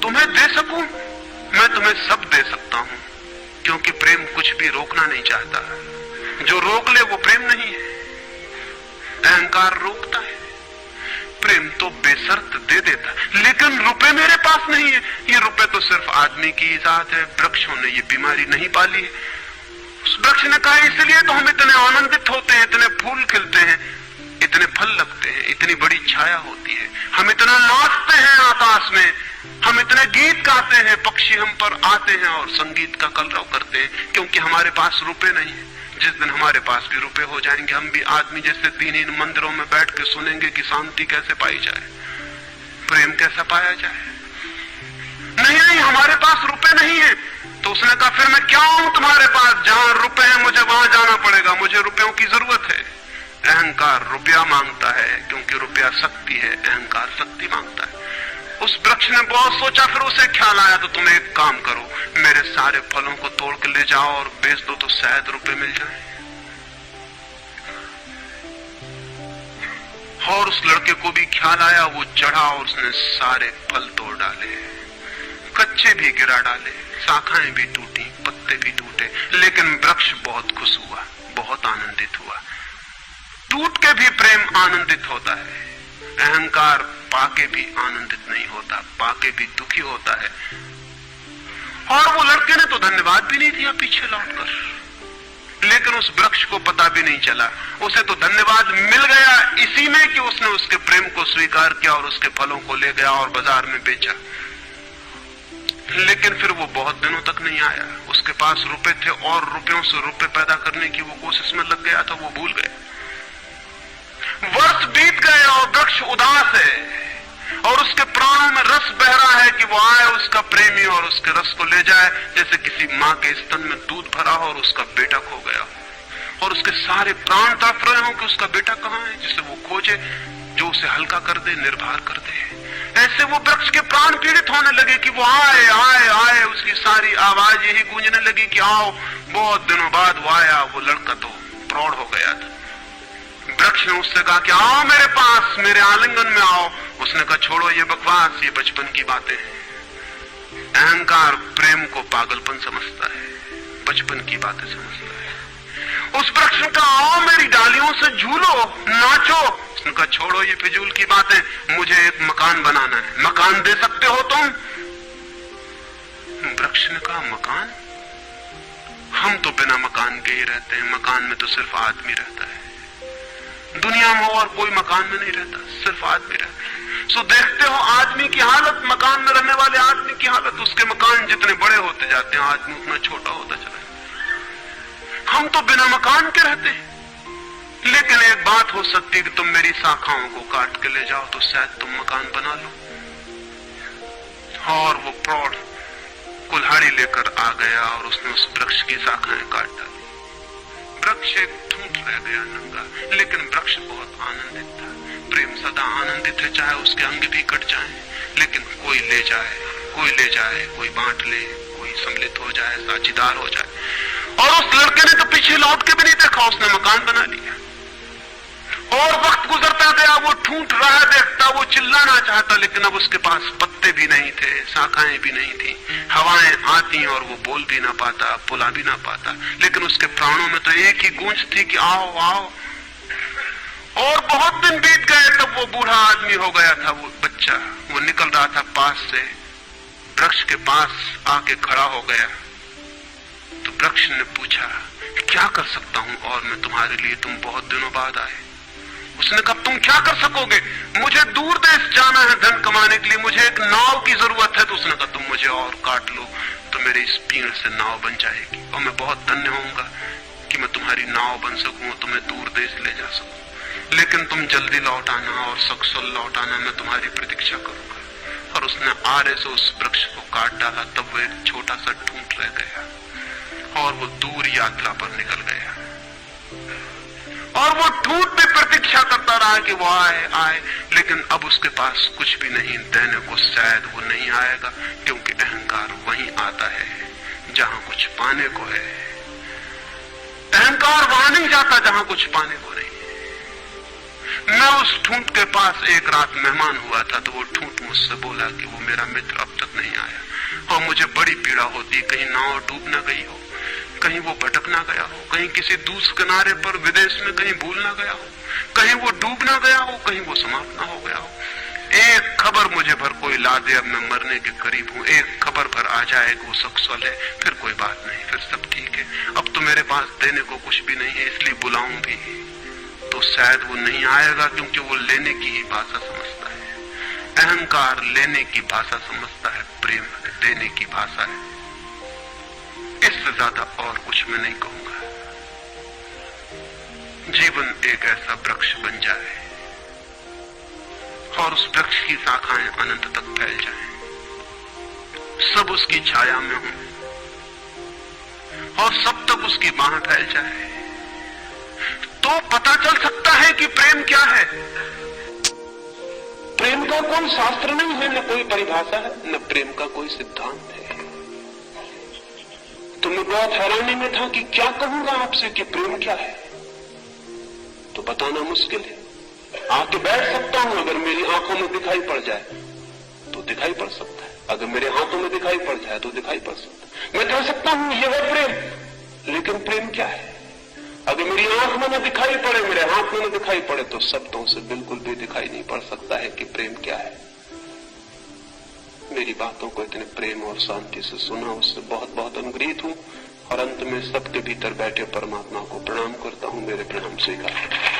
तुम्हें दे सकूं। मैं तुम्हें सब दे सकता हूं, क्योंकि प्रेम कुछ भी रोकना नहीं चाहता। जो रोक ले वो प्रेम नहीं है। अहंकार रोकता है, प्रेम तो बेशर्त दे देता है। लेकिन रुपए मेरे पास नहीं है, ये रुपए तो सिर्फ आदमी की इजाद है, वृक्षों ने ये बीमारी नहीं पाली है। उस वृक्ष ने कहा, इसलिए तो हम इतने आनंदित होते हैं, इतने फूल खिलते हैं, इतने फल लगते हैं, इतनी बड़ी छाया होती है, हम इतना नाचते हैं आकाश में, हम इतने गीत गाते हैं, पक्षी हम पर आते हैं और संगीत का कलरव करते हैं, क्योंकि हमारे पास रुपए नहीं है। जिस दिन हमारे पास भी रुपए हो जाएंगे, हम भी आदमी जैसे दीनहीन मंदिरों में बैठ के सुनेंगे कि शांति कैसे पाई जाए, प्रेम कैसा पाया जाए। नहीं, हमारे पास रुपए नहीं है। तो उसने कहा फिर मैं क्या आऊं तुम्हारे पास, जहां रुपए हैं मुझे वहां जाना पड़ेगा, मुझे रुपयों की जरूरत है। अहंकार रुपया मांगता है, क्योंकि रुपया शक्ति है, अहंकार शक्ति मांगता है। उस वृक्ष ने बहुत सोचा, फिर उसे ख्याल आया तो तुम एक काम करो, मेरे सारे फलों को तोड़ के ले जाओ और बेच दो तो शायद रुपए मिल जाए। और उस लड़के को भी ख्याल आया, वो चढ़ा और उसने सारे फल तोड़ डाले, कच्चे भी गिरा डाले, शाखाएं भी टूटी, पत्ते भी टूटे, लेकिन वृक्ष बहुत खुश हुआ, बहुत आनंदित हुआ। टूट के भी प्रेम आनंदित होता है, अहंकार पाके भी आनंदित नहीं होता, पाके भी दुखी होता है। और वो लड़के ने तो धन्यवाद भी नहीं दिया पीछे लौटकर, लेकिन उस वृक्ष को पता भी नहीं चला, उसे तो धन्यवाद मिल गया इसी में कि उसने उसके प्रेम को स्वीकार किया और उसके फलों को ले गया और बाजार में बेचा। लेकिन फिर वो बहुत दिनों तक नहीं आया। उसके पास रुपए थे और रुपयों से रुपए पैदा करने की वो कोशिश में लग गया था, वो भूल गया। वर्ष बीत गए और वृक्ष उदास है और उसके प्राणों में रस बह रहा है कि वो आए उसका प्रेमी और उसके रस को ले जाए, जैसे किसी मां के स्तन में दूध भरा हो और उसका बेटा खो गया हो और उसके सारे प्राण तड़प रहे हो कि उसका बेटा कहां है, जिसे वो खोजे, जो उसे हल्का कर दे, निर्भर कर दे। ऐसे वो वृक्ष के प्राण पीड़ित होने लगे कि वो आए आए आए, उसकी सारी आवाज यही गूंजने लगी कि आओ। बहुत दिनों बाद वो आया, वो लड़का तो प्रौढ़ हो गया था। वृक्ष ने उससे कहा कि आओ मेरे पास, मेरे आलिंगन में आओ। उसने कहा छोड़ो ये बकवास, ये बचपन की बातें हैं। अहंकार प्रेम को पागलपन समझता है, बचपन की बातें समझता है। उस वृक्ष ने कहा आओ मेरी डालियों से झूलो, नाचो। उसने कहा छोड़ो ये फिजूल की बातें, मुझे एक मकान बनाना है, मकान दे सकते हो तुम? वृक्ष ने कहा मकान? हम तो बिना मकान के ही रहते हैं, मकान में तो सिर्फ आदमी रहता है। दुनिया में और कोई मकान में नहीं रहता, सिर्फ आदमी रहता है। सो देखते हो आदमी की हालत, मकान में रहने वाले आदमी की हालत। उसके मकान जितने बड़े होते जाते हैं, आदमी उतना छोटा होता चला जाता है। हम तो बिना मकान के रहते हैं। लेकिन एक बात हो सकती है कि तुम मेरी शाखाओं को काट के ले जाओ तो शायद तुम मकान बना लो। और वो प्रौढ़ कुल्हाड़ी लेकर आ गया और उसने उस वृक्ष की शाखाएं काट डाली। वृक्ष एक ठूंठ रह गया नंगा, लेकिन वृक्ष बहुत आनंदित था। प्रेम सदा आनंदित है, चाहे उसके अंग भी कट जाएं, लेकिन कोई ले जाए, कोई ले जाए, कोई बांट ले, कोई सम्मिलित हो जाए, साझीदार हो जाए। और उस लड़के ने तो पीछे लौट के भी नहीं देखा, उसने मकान बना लिया। और वक्त गुजरता गया, वो ठूंठ रहा देखता, वो चिल्लाना चाहता, लेकिन अब उसके पास पत्ते भी नहीं थे, शाखाएं भी नहीं थी, हवाएं आती और वो बोल भी ना पाता, बुला भी ना पाता। लेकिन उसके प्राणों में तो एक ही गूंज थी कि आओ आओ। और बहुत दिन बीत गए, तब वो बूढ़ा आदमी हो गया था। वो बच्चा वो निकल रहा था पास से, वृक्ष के पास आके खड़ा हो गया। तो वृक्ष ने पूछा क्या कर सकता हूं और मैं तुम्हारे लिए, तुम बहुत दिनों बाद आए। उसने कहा तुम क्या कर सकोगे, मुझे दूर देश जाना है धन कमाने के लिए, मुझे एक नाव की जरूरत है। तो उसने कहा तुम मुझे और काट लो तो मेरी इस पीड़ से नाव बन जाएगी और मैं बहुत धन्य होऊंगा कि मैं तुम्हारी नाव बन सकूं, तुम्हें दूर देश ले जा सकूं। लेकिन तुम जल्दी लौट आना और सकुशल लौट आना, मैं तुम्हारी प्रतीक्षा करूंगा। और उसने आरे से उस वृक्ष को काट डाला। तब वो एक छोटा सा ठूंठ रह गया और वो दूर यात्रा पर निकल गया। और वो ठूंठ भी प्रतीक्षा करता रहा कि वो आए आए, लेकिन अब उसके पास कुछ भी नहीं देने को। शायद वो नहीं आएगा, क्योंकि अहंकार वहीं आता है जहां कुछ पाने को है। अहंकार वहां नहीं जाता जहां कुछ पाने को नहीं। मैं उस ठूंठ के पास एक रात मेहमान हुआ था, तो वो ठूंठ मुझसे बोला कि वो मेरा मित्र अब तक नहीं आया और मुझे बड़ी पीड़ा होती, कहीं नाव डूब ना गई हो, कहीं वो भटक ना गया हो, कहीं किसी दूसरे किनारे पर विदेश में कहीं भूल ना गया हो, कहीं वो डूब ना गया हो, कहीं वो समाप्त ना हो गया हो। एक खबर मुझे भर कोई ला दे, अब मैं मरने के करीब हूं, एक खबर भर आ जाए कि वो सकुशल है, फिर कोई बात नहीं, फिर सब ठीक है। अब तो मेरे पास देने को कुछ भी नहीं है, इसलिए बुलाऊं भी तो शायद वो नहीं आएगा, क्योंकि वो लेने की ही भाषा समझता है। अहंकार लेने की भाषा समझता है, प्रेम देने की भाषा है। इससे ज्यादा और कुछ मैं नहीं कहूंगा। जीवन एक ऐसा वृक्ष बन जाए और उस वृक्ष की शाखाएं अनंत तक फैल जाएं, सब उसकी छाया में हों और सब तक उसकी बाह फैल जाए, तो पता चल सकता है कि प्रेम क्या है। प्रेम का कोई शास्त्र नहीं है, न कोई परिभाषा है, न प्रेम का कोई सिद्धांत है। तो मैं बहुत हैरानी में था कि क्या कहूंगा आपसे कि प्रेम क्या है, तो बताना मुश्किल है। आके बैठ सकता हूं, अगर मेरी आंखों में दिखाई पड़ जाए तो दिखाई पड़ सकता है, अगर मेरे हाथों में दिखाई पड़ जाए तो दिखाई पड़ सकता है। मैं कह सकता हूं यह है प्रेम, लेकिन प्रेम क्या है? अगर मेरी आंख में न दिखाई पड़े, मेरे हाथ में न दिखाई पड़े, तो शब्दों से बिल्कुल भी दिखाई नहीं पड़ सकता है कि प्रेम क्या है। मेरी बातों को इतने प्रेम और शांति से सुना, उससे बहुत बहुत अनुग्रहित हूं और अंत में सबके भीतर बैठे परमात्मा को प्रणाम करता हूं। मेरे प्रणाम स्वीकार।